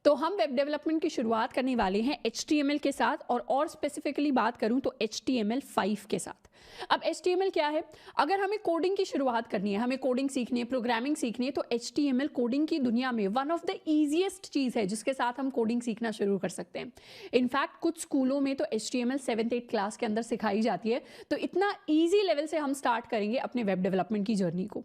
तो हम web development की शुरुआत करने वाले हैं HTML के साथ और स्पेसिफिकली बात करूं तो HTML5 के साथ। अब HTML क्या है? अगर हमें कोडिंग की शुरुआत करनी है, हमें कोडिंग सीखनी है, प्रोग्रामिंग सीखनी है, तो HTML कोडिंग की दुनिया में वन ऑफ द ईजिएस्ट चीज़ है जिसके साथ हम कोडिंग सीखना शुरू कर सकते हैं। इनफैक्ट कुछ स्कूलों में तो HTML 7th-8th क्लास के अंदर सिखाई जाती है। तो इतना ईजी लेवल से हम स्टार्ट करेंगे अपने वेब डेवलपमेंट की जर्नी को।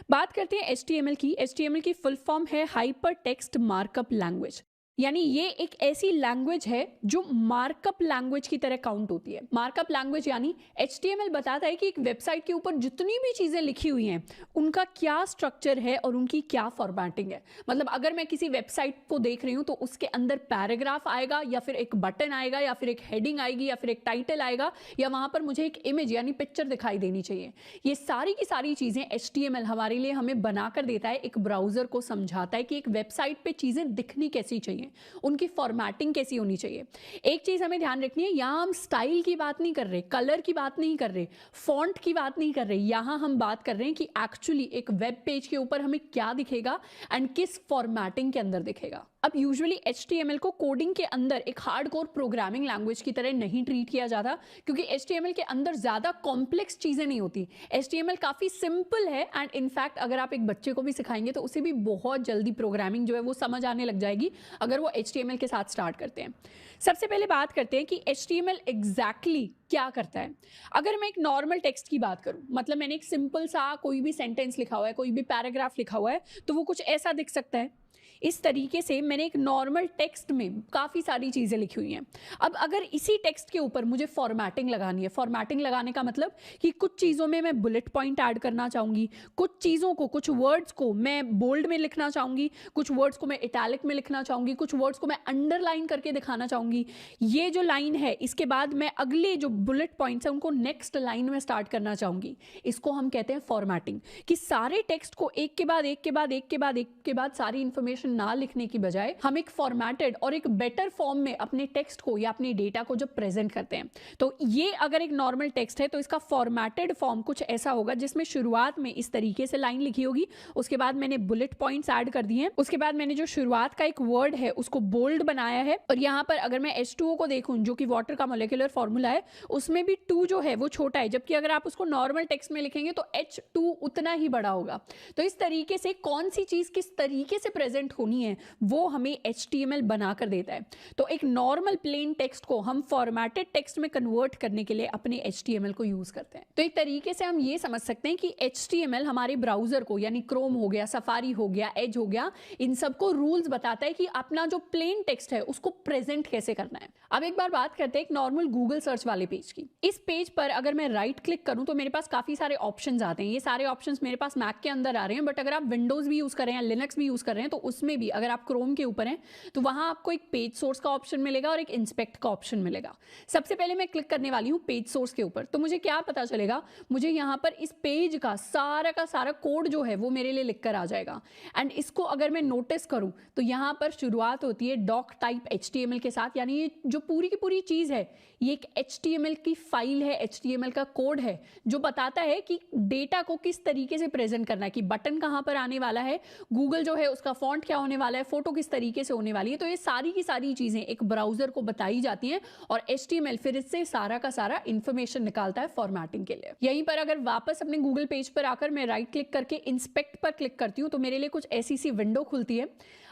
बात करते हैं HTML की फुल फॉर्म है हाइपर टेक्स्ट मार्कअप लैंग्वेज। यानी ये एक ऐसी लैंग्वेज है जो मार्कअप लैंग्वेज की तरह काउंट होती है। मार्कअप लैंग्वेज यानी HTML बताता है कि एक वेबसाइट के ऊपर जितनी भी चीज़ें लिखी हुई हैं उनका क्या स्ट्रक्चर है और उनकी क्या फॉर्मेटिंग है। मतलब अगर मैं किसी वेबसाइट को देख रही हूँ तो उसके अंदर पैराग्राफ आएगा या फिर एक बटन आएगा या फिर एक हेडिंग आएगी या फिर एक टाइटल आएगा या वहाँ पर मुझे एक इमेज यानी पिक्चर दिखाई देनी चाहिए। ये सारी की सारी चीज़ें HTML हमारे लिए हमें बनाकर देता है, एक ब्राउज़र को समझाता है कि एक वेबसाइट पर चीज़ें दिखनी कैसी चाहिए, उनकी फॉर्मेटिंग कैसी होनी चाहिए। एक चीज हमें ध्यान रखनी है, यहां हम स्टाइल की बात नहीं कर रहे, कलर की बात नहीं कर रहे, फॉन्ट की बात नहीं कर रहे, यहां हम बात कर रहे हैं कि एक्चुअली एक वेब पेज के ऊपर हमें क्या दिखेगा एंड किस फॉर्मेटिंग के अंदर दिखेगा। अब यूजुअली HTML को कोडिंग के अंदर एक हार्डकोर प्रोग्रामिंग लैंग्वेज की तरह नहीं ट्रीट किया जाता, क्योंकि HTML के अंदर ज्यादा कॉम्प्लेक्स चीजें नहीं होती। HTML काफी सिंपल है एंड इनफैक्ट अगर आप एक बच्चे को भी सिखाएंगे तो उसे भी बहुत जल्दी प्रोग्रामिंग जो है वो समझ आने लग जाएगी अगर वो HTML के साथ स्टार्ट करते हैं। सबसे पहले बात करते हैं कि HTML एग्जैक्टली क्या करता है। अगर मैं एक नॉर्मल टेक्स्ट की बात करूं, मतलब मैंने एक सिंपल सा कोई भी सेंटेंस लिखा हुआ है, कोई भी पैराग्राफ लिखा हुआ है, तो वो कुछ ऐसा दिख सकता है। इस तरीके से मैंने एक नॉर्मल टेक्स्ट में काफ़ी सारी चीज़ें लिखी हुई हैं। अब अगर इसी टेक्स्ट के ऊपर मुझे फॉर्मेटिंग लगानी है, फॉर्मेटिंग लगाने का मतलब कि कुछ चीज़ों में मैं बुलेट पॉइंट ऐड करना चाहूँगी, कुछ चीज़ों को, कुछ वर्ड्स को मैं बोल्ड में लिखना चाहूँगी, कुछ वर्ड्स को मैं इटैलिक में लिखना चाहूँगी, कुछ वर्ड्स को मैं अंडरलाइन करके दिखाना चाहूँगी। ये जो लाइन है इसके बाद मैं अगले जो बुलेट पॉइंट्स हैं उनको नेक्स्ट लाइन में स्टार्ट करना चाहूँगी। इसको हम कहते हैं फॉर्मेटिंग, कि सारे टेक्स्ट को एक के बाद एक के बाद एक के बाद एक के बाद सारी इंफॉर्मेशन ना लिखने की बजाय हम एक फॉर्मेटेड और एक बेटर फॉर्म में अपने टेक्स्ट को या अपने डेटा को जब प्रेजेंट करते हैं। तो ये अगर एक नॉर्मल टेक्स्ट है तो इसका फॉर्मेटेड फॉर्म कुछ ऐसा होगा जिसमें शुरुआत में इस तरीके से लाइन लिखी होगी, उसके बाद मैंने बुलेट पॉइंट्स ऐड कर दिए हैं, उसके बाद मैंने जो शुरुआत का एक वर्ड है उसको बोल्ड बनाया है, और यहाँ पर अगर मैं H2O को देखूं जो कि वाटर का मोलिकुलर फॉर्मूला है, उसमें भी 2 जो है वो छोटा है, जबकि अगर आप उसको नॉर्मल टेक्स्ट में लिखेंगे तो H2 उतना ही बड़ा होगा। तो इस तरीके से कौन सी चीज किस तरीके से प्रेजेंट होनी है वो हमें HTML बनाकर देता है। तो एक नॉर्मल प्लेन टेक्स्ट को हम फॉर्मेटेड टेक्स्ट में कन्वर्ट करने के लिए अपने HTML को यूज करते हैं। तो एक तरीके से हम ये समझ सकते हैं कि HTML हमारे ब्राउजर को, यानी क्रोम हो गया, सफारी हो गया, एज हो गया, इन सबको रूल्स बताता है कि अपना जो प्लेन टेक्स्ट है उसको प्रेजेंट कैसे करना है। अब एक बार बात करते हैं एक नॉर्मल गूगल सर्च वाले पेज की। इस पेज पर अगर मैं राइट क्लिक करूं तो मेरे पास काफी सारे ऑप्शंस आते हैं। ये सारे ऑप्शंस मेरे पास मैक के अंदर आ रहे हैं, बट अगर आप विंडोज भी यूज कर रहे हैं, लिनक्स भी यूज कर रहे हैं, तो उसमें भी अगर आप क्रोम के ऊपर हैं तो वहां आपको एक पेज सोर्स का ऑप्शन मिलेगा और एक इंस्पेक्ट का ऑप्शन मिलेगा। सबसे पहले मैं क्लिक करने वाली हूं पेज सोर्स के ऊपर, तो मुझे क्या पता चलेगा, मुझे यहां पर इस पेज का सारा कोड जो है वो मेरे लिए लिखकर आ जाएगा। एंड इसको अगर मैं नोटिस करूं तो यहां पर शुरुआत होती है डॉक टाइप HTML के साथ, यानी ये जो पूरी की पूरी चीज है ये एक HTML की फाइल है, HTML का कोड है जो बताता है कि डेटा को किस तरीके से प्रेजेंट करना है, कि बटन कहां पर आने वाला है, गूगल जो है उसका फॉन्ट क्या होने वाला है, फोटो किस तरीके से होने वाली है। तो ये सारी की सारी चीजें एक ब्राउजर को बताई जाती हैं और HTML फिर इससे सारा का सारा इंफॉर्मेशन निकालता है फॉर्मेटिंग के लिए। यहीं पर अगर वापस अपने गूगल पेज पर आकर मैं राइट क्लिक करके इंस्पेक्ट पर क्लिक करती हूँ तो मेरे लिए कुछ ऐसी सी विंडो खुलती है।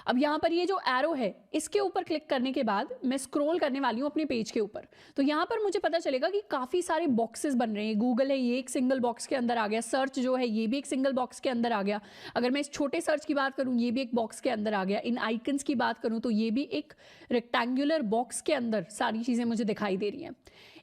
अब यहाँ पर ये जो एरो है इसके ऊपर क्लिक करने के बाद मैं स्क्रॉल करने वाली हूँ अपने पेज के ऊपर, तो यहाँ पर मुझे पता चलेगा कि काफी सारे बॉक्सेस बन रहे हैं। गूगल है ये एक सिंगल बॉक्स के अंदर आ गया, सर्च जो है ये भी एक सिंगल बॉक्स के अंदर आ गया, अगर मैं इस छोटे सर्च की बात करूँ ये भी एक बॉक्स के अंदर आ गया, इन आइकन्स की बात करूँ तो ये भी एक रेक्टेंगुलर बॉक्स के अंदर सारी चीजें मुझे दिखाई दे रही हैं।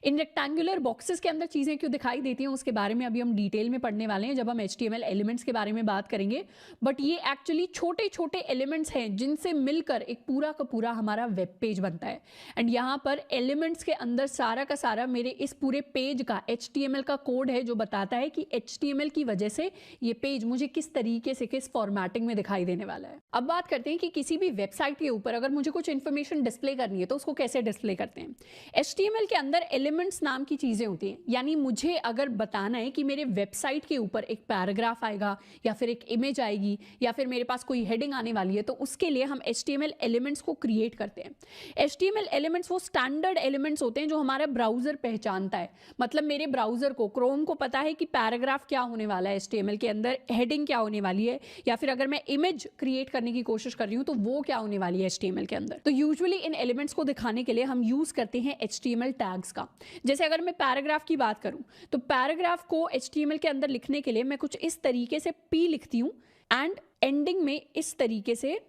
इन रेक्टेंगुलर बॉक्सेस के अंदर चीजें क्यों दिखाई देती हैं उसके बारे में अभी हम डिटेल में पढ़ने वाले हैं जब हम HTML एलिमेंट्स के बारे में बात करेंगे। बट ये एक्चुअली छोटे छोटे एलिमेंट्स हैं जिनसे मिलकर एक पूरा का पूरा हमारा वेब पेज बनता है। एंड यहाँ पर एलिमेंट्स के अंदर सारा का सारा मेरे इस पूरे पेज का HTML का कोड है जो बताता है कि HTML की वजह से ये पेज मुझे किस तरीके से, किस फॉर्मेटिंग में दिखाई देने वाला है। अब बात करते हैं कि किसी भी वेबसाइट के ऊपर अगर मुझे कुछ इन्फॉर्मेशन डिस्प्ले करनी है तो उसको कैसे डिस्प्ले करते हैं। HTML के अंदर एलिमेंट्स नाम की चीज़ें होती हैं, यानी मुझे अगर बताना है कि मेरे वेबसाइट के ऊपर एक पैराग्राफ आएगा या फिर एक इमेज आएगी या फिर मेरे पास कोई हेडिंग आने वाली है, तो उसके लिए हम HTML एलिमेंट्स को क्रिएट करते हैं। HTML एलिमेंट्स वो स्टैंडर्ड एलिमेंट्स होते हैं जो हमारा ब्राउजर पहचानता है। मतलब मेरे ब्राउजर को, क्रोम को पता है कि पैराग्राफ क्या होने वाला है HTML के अंदर, हेडिंग क्या होने वाली है, या फिर अगर मैं इमेज क्रिएट करने की कोशिश कर रही हूँ तो वो क्या होने वाली है HTML के अंदर। तो यूजुअली इन एलिमेंट्स को दिखाने के लिए हम यूज करते हैं HTML टैग्स का। जैसे अगर मैं पैराग्राफ की बात करूं तो पैराग्राफ को HTML के अंदर लिखने के लिए मैं कुछ इस तरीके से P लिखती हूं एंड एंडिंग में इस तरीके से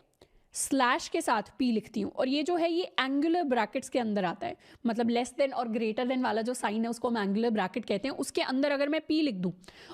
स्लैश के साथ P लिखती हूँ, और ये जो है ये एंगुलर ब्रैकेट्स के अंदर आता है। मतलब लेस देन और ग्रेटर देन वाला जो साइन है उसको हम एंगुलर ब्रैकेट कहते हैं। उसके अंदर अगर मैं P लिख दूं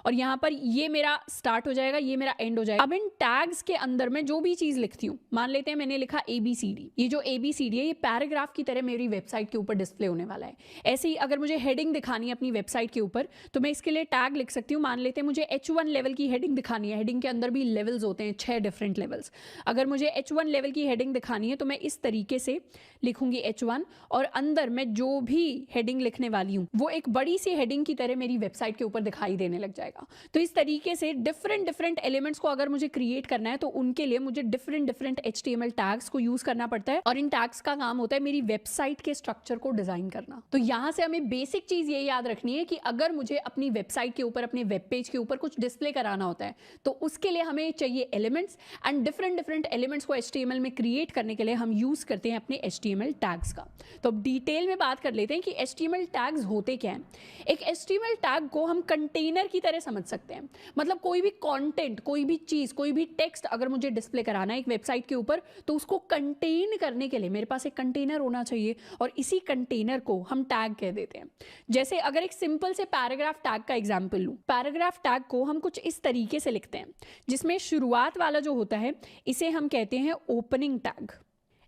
और यहाँ पर ये मेरा स्टार्ट हो जाएगा, ये मेरा एंड हो जाएगा। अब इन टैग्स के अंदर मैं जो भी चीज़ लिखती हूँ, मान लेते हैं मैंने लिखा ABCD, ये जो ABCD है ये पैराग्राफ की तरह मेरी वेबसाइट के ऊपर डिस्प्ले होने वाला है। ऐसे ही अगर मुझे हेडिंग दिखानी है अपनी वेबसाइट के ऊपर तो मैं इसके लिए टैग लिख सकती हूँ। मान लेते हैं मुझे H1 लेवल की हेडिंग दिखानी है। हेडिंग के अंदर भी लेवल्स होते हैं, 6 डिफरेंट लेवल्स। अगर मुझे H1 लेवल की हेडिंग है तो मैं इस तरीके से लिखूंगी H1, और अंदर मैं जो भी हेडिंग लिखने वाली हूं वो एक बड़ी सी हेडिंग की तरह मेरी वेबसाइट के ऊपर दिखाई देने लग जाएगा। तो इस तरीके से डिफरेंट एलिमेंट्स को अगर मुझे क्रिएट करना है तो उनके लिए मुझे डिफरेंट HTML टैग्स को यूज करना पड़ता है, और इन टैग्स का काम होता है मेरी वेबसाइट के स्ट्रक्चर को डिजाइन करना। तो यहां से हमें बेसिक चीज ये याद रखनी है कि अगर मुझे अपनी वेबसाइट के ऊपर, अपने वेब पेज के ऊपर कुछ डिस्प्ले कराना होता है तो उसके लिए हमें चाहिए एलिमेंट्स, एंड डिफरेंट एलिमेंट्स को HTML में क्रिएट करने के लिए हम यूज करते हैं अपने HTML टैग्स का। तो अब डिटेल में बात कर लेते हैं कि HTML टैग्स होते क्या हैं। एक HTML टैग को हम कंटेनर की तरह समझ सकते हैं। मतलब कोई भी कंटेंट, कोई भी चीज, कोई भी टेक्स्ट अगर मुझे डिस्प्ले कराना है एक वेबसाइट के ऊपर तो उसको कंटेन करने के लिए मेरे पास एक कंटेनर होना चाहिए, और इसी कंटेनर को हम टैग कह देते हैं। जैसे अगर एक सिंपल से पैराग्राफ टैग का एग्जांपल लूं, पैराग्राफ टैग को हम कुछ इस तरीके से लिखते हैं जिसमें शुरुआत वाला जो होता है इसे हम कहते हैं ओपनिंग टैग,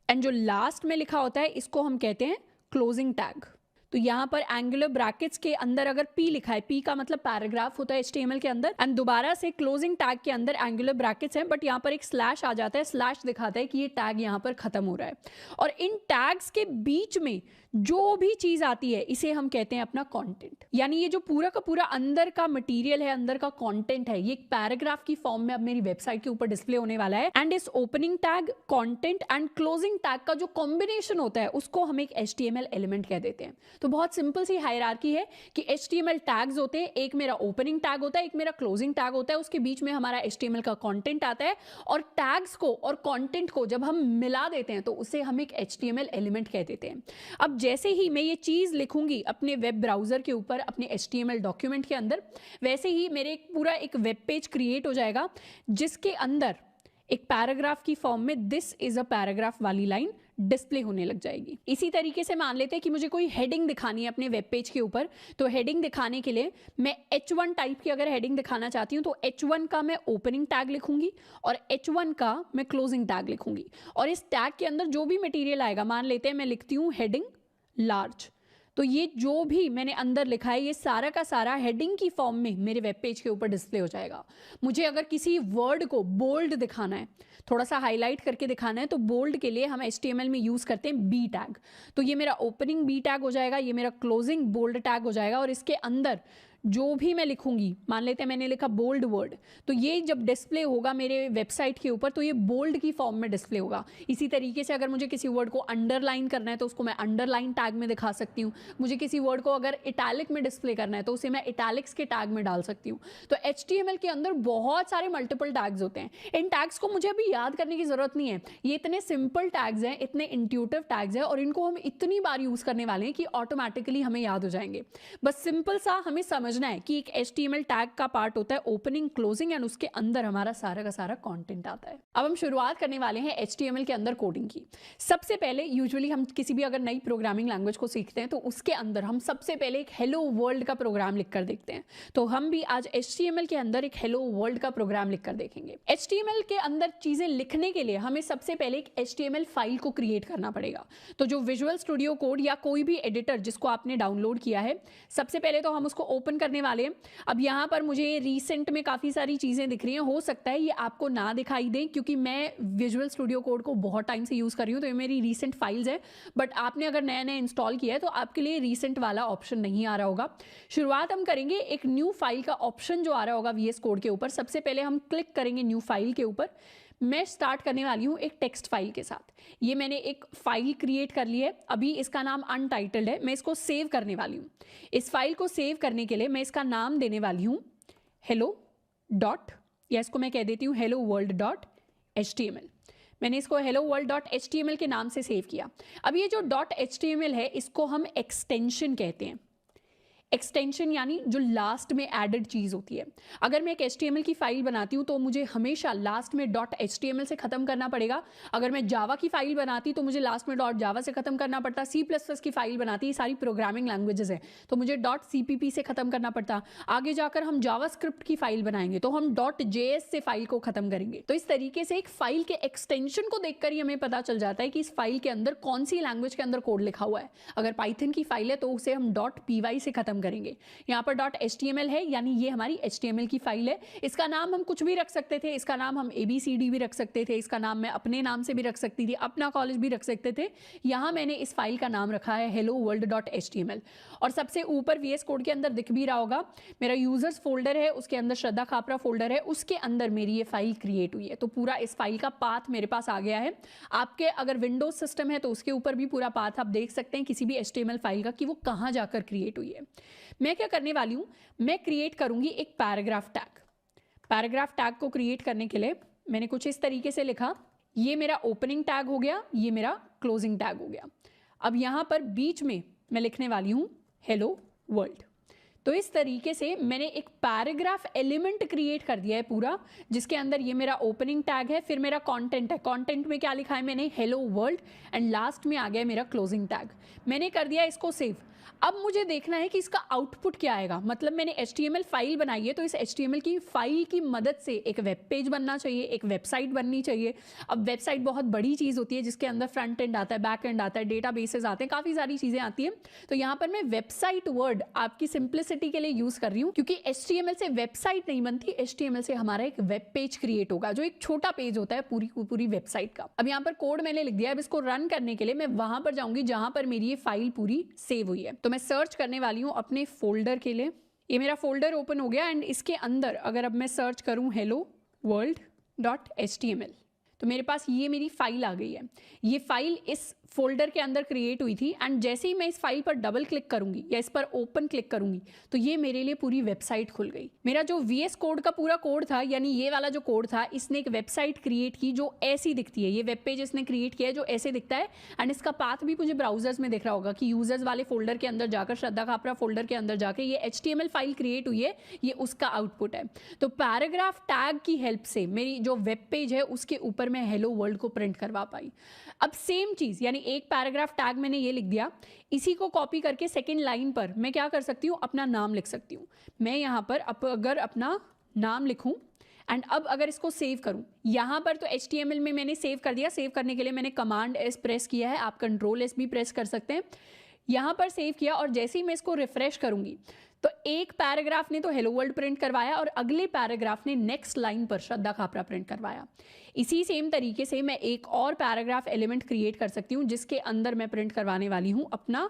एंड जो लास्ट में लिखा होता है इसको हम कहते हैं क्लोजिंग टैग। तो यहाँ पर एंगुलर ब्रैकेट्स के अंदर अगर P लिखा है, P का मतलब पैराग्राफ होता है HTML के अंदर, एंड दोबारा से क्लोजिंग टैग के अंदर एंगुलर ब्रैकेट्स हैं बट यहाँ पर एक स्लैश आ जाता है। स्लैश दिखाता है कि ये टैग यहाँ पर खत्म हो रहा है, और इन टैग्स के बीच में जो भी चीज आती है इसे हम कहते हैं अपना कंटेंट। यानी ये जो पूरा का पूरा अंदर का मटेरियल है, अंदर का कंटेंट है, ये एक पैराग्राफ की फॉर्म में अब मेरी वेबसाइट के ऊपर डिस्प्ले होने वाला है। एंड इस opening tag, content and closing tag का जो कॉम्बिनेशन होता है उसको हम एक HTML एलिमेंट कह देते हैं। तो बहुत सिंपल सी हायरार्की है कि HTML टैग्स होते हैं, एक मेरा ओपनिंग टैग होता है, एक मेरा क्लोजिंग टैग होता है, उसके बीच में हमारा HTML का कंटेंट आता है, और टैग्स को और कंटेंट को जब हम मिला देते हैं तो उसे हम एक HTML एलिमेंट कह देते हैं। अब जैसे ही मैं ये चीज लिखूंगी अपने वेब ब्राउजर के ऊपर, अपने HTML डॉक्यूमेंट के अंदर, वैसे ही मेरे पूरा एक वेब पेज क्रिएट हो जाएगा जिसके अंदर एक पैराग्राफ की फॉर्म में दिस इज अ पैराग्राफ वाली लाइन डिस्प्ले होने लग जाएगी। इसी तरीके से मान लेते हैं कि मुझे कोई हेडिंग दिखानी है अपने वेब पेज के ऊपर, तो हेडिंग दिखाने के लिए मैं H1 टाइप की अगर हेडिंग दिखाना चाहती हूँ तो H1 का मैं ओपनिंग टैग लिखूंगी और H1 का मैं क्लोजिंग टैग लिखूंगी, और इस टैग के अंदर जो भी मटेरियल आएगा, मान लेते हैं मैं लिखती हूँ हेडिंग लार्ज, तो ये जो भी मैंने अंदर लिखा है ये सारा का सारा हेडिंग की फॉर्म में मेरे वेब पेज के ऊपर डिस्प्ले हो जाएगा। मुझे अगर किसी वर्ड को बोल्ड दिखाना है, थोड़ा सा हाईलाइट करके दिखाना है, तो बोल्ड के लिए हम HTML में यूज करते हैं B टैग। तो ये मेरा ओपनिंग B टैग हो जाएगा, ये मेरा क्लोजिंग बोल्ड टैग हो जाएगा, और इसके अंदर जो भी मैं लिखूंगी, मान लेते हैं मैंने लिखा बोल्ड वर्ड, तो ये जब डिस्प्ले होगा मेरे वेबसाइट के ऊपर तो ये बोल्ड की फॉर्म में डिस्प्ले होगा। इसी तरीके से अगर मुझे किसी वर्ड को अंडरलाइन करना है तो उसको मैं अंडरलाइन टैग में दिखा सकती हूँ। मुझे किसी वर्ड को अगर इटैलिक में डिस्प्ले करना है तो उसे मैं इटैलिक्स के टैग में डाल सकती हूँ। तो HTML के अंदर बहुत सारे मल्टीपल टैग्स होते हैं। इन टैग्स को मुझे अभी याद करने की जरूरत नहीं है, ये इतने सिंपल टैग्स हैं, इतने इंट्यूटिव टैग्स हैं, और इनको हम इतनी बार यूज करने वाले हैं कि ऑटोमेटिकली हमें याद हो जाएंगे। बस सिंपल सा हमें समझना है कि एक HTML टैग का पार्ट होता है ओपनिंग, क्लोजिंग, एंड उसके अंदर हमारा सारा का सारा कंटेंट आता है। अब हम शुरुआत करने वाले हैं HTML के अंदर कोडिंग की। सबसे पहले यूजुअली हम किसी भी अगर नई प्रोग्रामिंग लैंग्वेज को सीखते हैं तो उसके अंदर हम सबसे पहले एक हेलो वर्ल्ड का प्रोग्राम लिखकर देखते हैं। तो हम भी आज HTML के अंदर एक हेलो वर्ल्ड का प्रोग्राम लिखकर देखेंगे। HTML के अंदर चीजें लिखने के लिए हमें सबसे पहले एक HTML फाइल को क्रिएट करना पड़ेगा। तो जो विजुअल स्टूडियो कोड या कोई भी एडिटर जिसको आपने डाउनलोड किया है, सबसे पहले तो हम उसको ओपन करने वाले हैं। अब यहाँ पर मुझे रीसेंट में काफ़ी सारी चीज़ें दिख रही हैं, हो सकता है ये आपको ना दिखाई दें क्योंकि मैं विजुअल स्टूडियो कोड को बहुत टाइम से यूज़ कर रही हूँ, तो ये मेरी रीसेंट फाइल्स है। बट आपने अगर नया नया इंस्टॉल किया है तो आपके लिए रीसेंट वाला ऑप्शन नहीं आ रहा होगा। शुरुआत हम करेंगे एक न्यू फाइल का ऑप्शन जो आ रहा होगा VS कोड के ऊपर। सबसे पहले हम क्लिक करेंगे न्यू फाइल के ऊपर। मैं स्टार्ट करने वाली हूँ एक टेक्स्ट फाइल के साथ। ये मैंने एक फाइल क्रिएट कर ली है, अभी इसका नाम अनटाइटल्ड है। मैं इसको सेव करने वाली हूँ। इस फाइल को सेव करने के लिए मैं इसका नाम देने वाली हूँ hello डॉट, या इसको मैं कह देती हूँ hello world डॉट HTML। मैंने इसको hello world डॉट HTML के नाम से सेव किया। अब ये जो डॉट HTML है इसको हम एक्सटेंशन कहते हैं। एक्सटेंशन यानी जो लास्ट में एडेड चीज़ होती है। अगर मैं एक HTML की फाइल बनाती हूँ तो मुझे हमेशा लास्ट में डॉट HTML से ख़त्म करना पड़ेगा। अगर मैं जावा की फाइल बनाती तो मुझे लास्ट में डॉट जावा से ख़त्म करना पड़ता। C++ की फाइल बनाती, ये सारी प्रोग्रामिंग लैंग्वेजेस है, तो मुझे डॉट CPP से ख़त्म करना पड़ता। आगे जाकर हम जावास्क्रिप्ट की फाइल बनाएंगे तो हम डॉट JS से फाइल को ख़त्म करेंगे। तो इस तरीके से एक फाइल के एक्सटेंशन को देखकर ही हमें पता चल जाता है कि इस फाइल के अंदर कौन सी लैंग्वेज के अंदर कोड लिखा हुआ है। अगर पाइथन की फाइल है तो उसे हम डॉट .py से ख़त्म करेंगे। यहाँ पर डॉट HTML है यानी ये हमारी HTML की फाइल है। इसका नाम हम कुछ भी रख सकते थे, इसका नाम हम ABCD भी रख सकते थे, इसका नाम मैं अपने नाम से भी रख सकती थी, अपना कॉलेज भी रख सकते थे। यहाँ मैंने इस फाइल का नाम रखा है hello world डॉट HTML। और सबसे ऊपर VS कोड के अंदर दिख भी रहा होगा मेरा यूजर्स फोल्डर है, उसके अंदर श्रद्धा खापरा फोल्डर है, उसके अंदर मेरी ये फाइल क्रिएट हुई है। तो पूरा इस फाइल का पाथ मेरे पास आ गया है। आपके अगर विंडोज सिस्टम है तो उसके ऊपर भी पूरा पाथ आप देख सकते हैं किसी भी HTML फाइल का कि वो कहाँ जाकर क्रिएट हुई है। मैं क्या करने वाली हूँ, मैं क्रिएट करूंगी एक पैराग्राफ टैग। पैराग्राफ टैग को क्रिएट करने के लिए मैंने कुछ इस तरीके से लिखा, ये मेरा ओपनिंग टैग हो गया, ये मेरा क्लोजिंग टैग हो गया। अब यहाँ पर बीच में मैं लिखने वाली हूँ हेलो वर्ल्ड। तो इस तरीके से मैंने एक पैराग्राफ एलिमेंट क्रिएट कर दिया है पूरा, जिसके अंदर ये मेरा ओपनिंग टैग है, फिर मेरा कंटेंट है। कंटेंट में क्या लिखा है मैंने, हेलो वर्ल्ड, एंड लास्ट में आ गया मेरा क्लोजिंग टैग। मैंने कर दिया इसको सेव। अब मुझे देखना है कि इसका आउटपुट क्या आएगा। मतलब मैंने HTML फाइल बनाई है तो इस HTML की फाइल की मदद से एक वेब पेज बनना चाहिए, एक वेबसाइट बननी चाहिए। अब वेबसाइट बहुत बड़ी चीज़ होती है जिसके अंदर फ्रंट एंड आता है, बैक एंड आता है, डेटाबेसेस आते हैं, काफ़ी सारी चीज़ें आती हैं। तो यहाँ पर मैं वेबसाइट वर्ड आपकी सिंप्लिसिटी के लिए यूज़ कर रही हूँ, क्योंकि HTML से वेबसाइट नहीं बनती, HTML से हमारा एक वेब पेज क्रिएट होगा जो एक छोटा पेज होता है पूरी वेबसाइट का। अब यहाँ पर कोड मैंने लिख दिया। अब इसको रन करने के लिए मैं वहां पर जाऊंगी जहां पर मेरी ये फाइल पूरी सेव हुई है। तो मैं सर्च करने वाली हूँ अपने फोल्डर के लिए। ये मेरा फोल्डर ओपन हो गया एंड इसके अंदर अगर अब मैं सर्च करूँ हेलो वर्ल्ड डॉट HTML तो मेरे पास ये मेरी फाइल आ गई है। ये फाइल इस फोल्डर के अंदर क्रिएट हुई थी एंड जैसे ही मैं इस फाइल पर डबल क्लिक करूंगी या इस पर ओपन क्लिक करूंगी तो ये मेरे लिए पूरी वेबसाइट खुल गई। मेरा जो VS कोड का पूरा कोड था, यानी ये वाला जो कोड था, इसने एक वेबसाइट क्रिएट की जो ऐसी दिखती है। ये वेब पेज इसने क्रिएट किया है जो ऐसे दिखता है एंड इसका पाथ भी मुझे ब्राउजर्स में दिख रहा होगा कि यूजर्स वाले फोल्डर के अंदर जाकर, श्रद्धा खापरा फोल्डर के अंदर जाकर ये HTML फाइल क्रिएट हुई है, ये उसका आउटपुट है। तो पैराग्राफ टैग की हेल्प से मेरी जो वेब पेज है उसके ऊपर मैं हेलो वर्ल्ड को प्रिंट करवा पाई। अब सेम चीज़, यानी एक पैराग्राफ टैग मैंने ये लिख दिया, इसी को कॉपी करके सेकेंड लाइन पर मैं क्या कर सकती हूँ, अपना नाम लिख सकती हूँ। मैं यहाँ पर अगर अपना नाम लिखूँ एंड अब अगर इसको सेव करूँ, यहाँ पर तो HTML में मैंने सेव कर दिया। सेव करने के लिए मैंने कमांड S प्रेस किया है, आप कंट्रोल S भी प्रेस कर सकते हैं। यहाँ पर सेव किया और जैसे ही मैं इसको रिफ्रेश करूँगी तो एक पैराग्राफ ने तो हेलो वर्ल्ड प्रिंट करवाया और अगले पैराग्राफ ने नेक्स्ट लाइन पर श्रद्धा खापरा प्रिंट करवाया। इसी सेम तरीके से मैं एक और पैराग्राफ एलिमेंट क्रिएट कर सकती हूँ जिसके अंदर मैं प्रिंट करवाने वाली हूँ अपना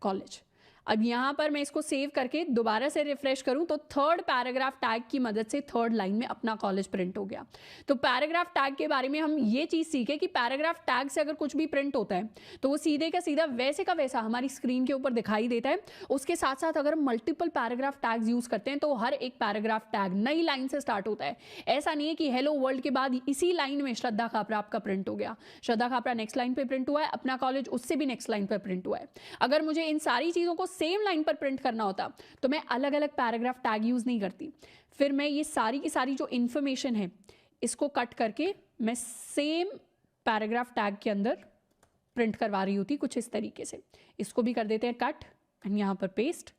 कॉलेज। अब यहाँ पर मैं इसको सेव करके दोबारा से रिफ्रेश करूँ तो थर्ड पैराग्राफ टैग की मदद से थर्ड लाइन में अपना कॉलेज प्रिंट हो गया। तो पैराग्राफ टैग के बारे में हम ये चीज़ सीखे कि पैराग्राफ टैग से अगर कुछ भी प्रिंट होता है तो वो सीधे का सीधा वैसे का वैसा हमारी स्क्रीन के ऊपर दिखाई देता है। उसके साथ साथ अगर हम मल्टीपल पैराग्राफ टैग्स यूज़ करते हैं तो हर एक पैराग्राफ टैग नई लाइन से स्टार्ट होता है। ऐसा नहीं है कि हेलो वर्ल्ड के बाद इसी लाइन में श्रद्धा खापरा आपका प्रिंट हो गया, श्रद्धा खापरा नेक्स्ट लाइन पर प्रिंट हुआ है, अपना कॉलेज उससे भी नेक्स्ट लाइन पर प्रिंट हुआ है। अगर मुझे इन सारी चीज़ों को सेम लाइन पर प्रिंट करना होता तो मैं अलग अलग पैराग्राफ टैग यूज नहीं करती। फिर मैं ये सारी की सारी जो इंफॉर्मेशन है इसको कट करके मैं सेम पैराग्राफ टैग के अंदर प्रिंट करवा रही होती कुछ इस तरीके से। इसको भी कर देते हैं कट एंड यहाँ पर पेस्ट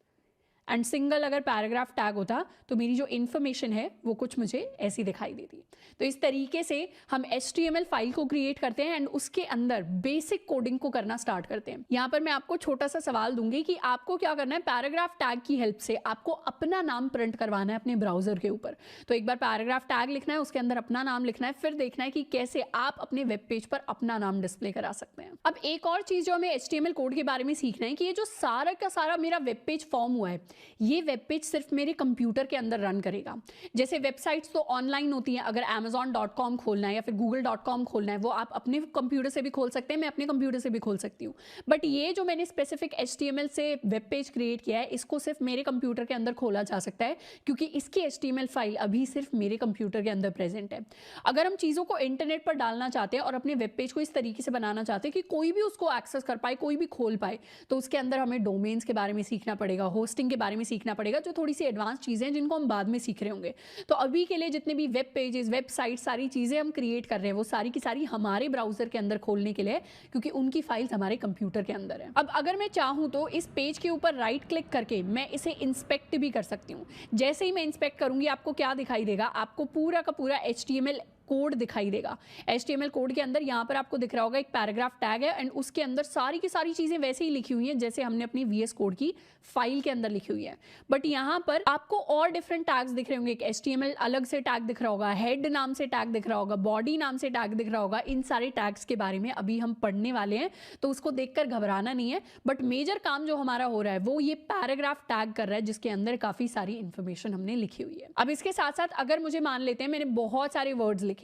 एंड सिंगल अगर पैराग्राफ टैग होता तो मेरी जो इन्फॉर्मेशन है वो कुछ मुझे ऐसी दिखाई देती। तो इस तरीके से हम HTML फाइल को क्रिएट करते हैं एंड उसके अंदर बेसिक कोडिंग को करना स्टार्ट करते हैं। यहाँ पर मैं आपको छोटा सा सवाल दूंगी कि आपको क्या करना है, पैराग्राफ टैग की हेल्प से आपको अपना नाम प्रिंट करवाना है अपने ब्राउजर के ऊपर। तो एक बार पैराग्राफ टैग लिखना है, उसके अंदर अपना नाम लिखना है, फिर देखना है कि कैसे आप अपने वेब पेज पर अपना नाम डिस्प्ले करा सकते हैं। अब एक और चीज जो हमें HTML कोड के बारे में सीखना है कि ये जो सारा का सारा मेरा वेब पेज फॉर्म हुआ है, ये वेब पेज सिर्फ मेरे कंप्यूटर के अंदर रन करेगा। जैसे वेबसाइट्स तो ऑनलाइन होती हैं, अगर amazon.com खोलना है या फिर google.com खोलना है, वो आप अपने कंप्यूटर से भी खोल सकते हैं, मैं अपने कंप्यूटर से भी खोल सकती हूँ। बट ये जो मैंने स्पेसिफिक HTML से वेब पेज क्रिएट किया है, इसको सिर्फ मेरे कंप्यूटर के अंदर खोला जा सकता है क्योंकि इसकी HTML फाइल अभी सिर्फ मेरे कंप्यूटर के अंदर प्रेजेंट है। अगर हम चीज़ों को इंटरनेट पर डालना चाहते हैं और अपने वेब पेज को इस तरीके से बनाना चाहते हैं कि कोई भी उसको एक्सेस कर पाए, कोई भी खोल पाए, तो उसके अंदर हमें डोमेन्स के बारे में सीखना पड़ेगा, होस्टिंग के बारे में सीखना पड़ेगा, जो थोड़ी सी एडवांस चीज़ें हैं जिनको हम बाद में सीख रहे होंगे। तो अभी के लिए जितने भी वेब पेजेस, वेबसाइट, सारी चीज़ें हम क्रिएट कर रहे हैं, वो सारी की सारी हमारे ब्राउजर के अंदर खोलने के लिए, क्योंकि उनकी फाइल्स हमारे कंप्यूटर के अंदर है। अब अगर मैं चाहूँ तो इस पेज के ऊपर राइट क्लिक करके मैं इसे इंस्पेक्ट भी कर सकती हूँ। जैसे ही मैं इंस्पेक्ट करूँगी, आपको क्या दिखाई देगा, आपको पूरा का पूरा HTML कोड दिखाई देगा। HTML कोड के अंदर यहाँ पर आपको दिख रहा होगा एक पैराग्राफ टैग है एंड उसके अंदर सारी की सारी चीज़ें वैसे ही लिखी हुई हैं जैसे हमने अपनी VS कोड की फाइल के अंदर लिखी हुई है। बट यहाँ पर आपको और डिफरेंट टैग्स दिख रहे होंगे। एक HTML अलग से टैग दिख रहा होगा, हेड नाम से टैग दिख रहा होगा, बॉडी नाम से टैग दिख रहा होगा। इन सारे टैग्स के बारे में अभी हम पढ़ने वाले हैं, तो उसको देखकर घबराना नहीं है। बट मेजर काम जो हमारा हो रहा है वो ये पैराग्राफ टैग कर रहा है, जिसके अंदर काफ़ी सारी इंफॉर्मेशन हमने लिखी हुई है। अब इसके साथ साथ अगर मुझे मान लेते हैं मैंने बहुत सारे वर्ड्स लिखे,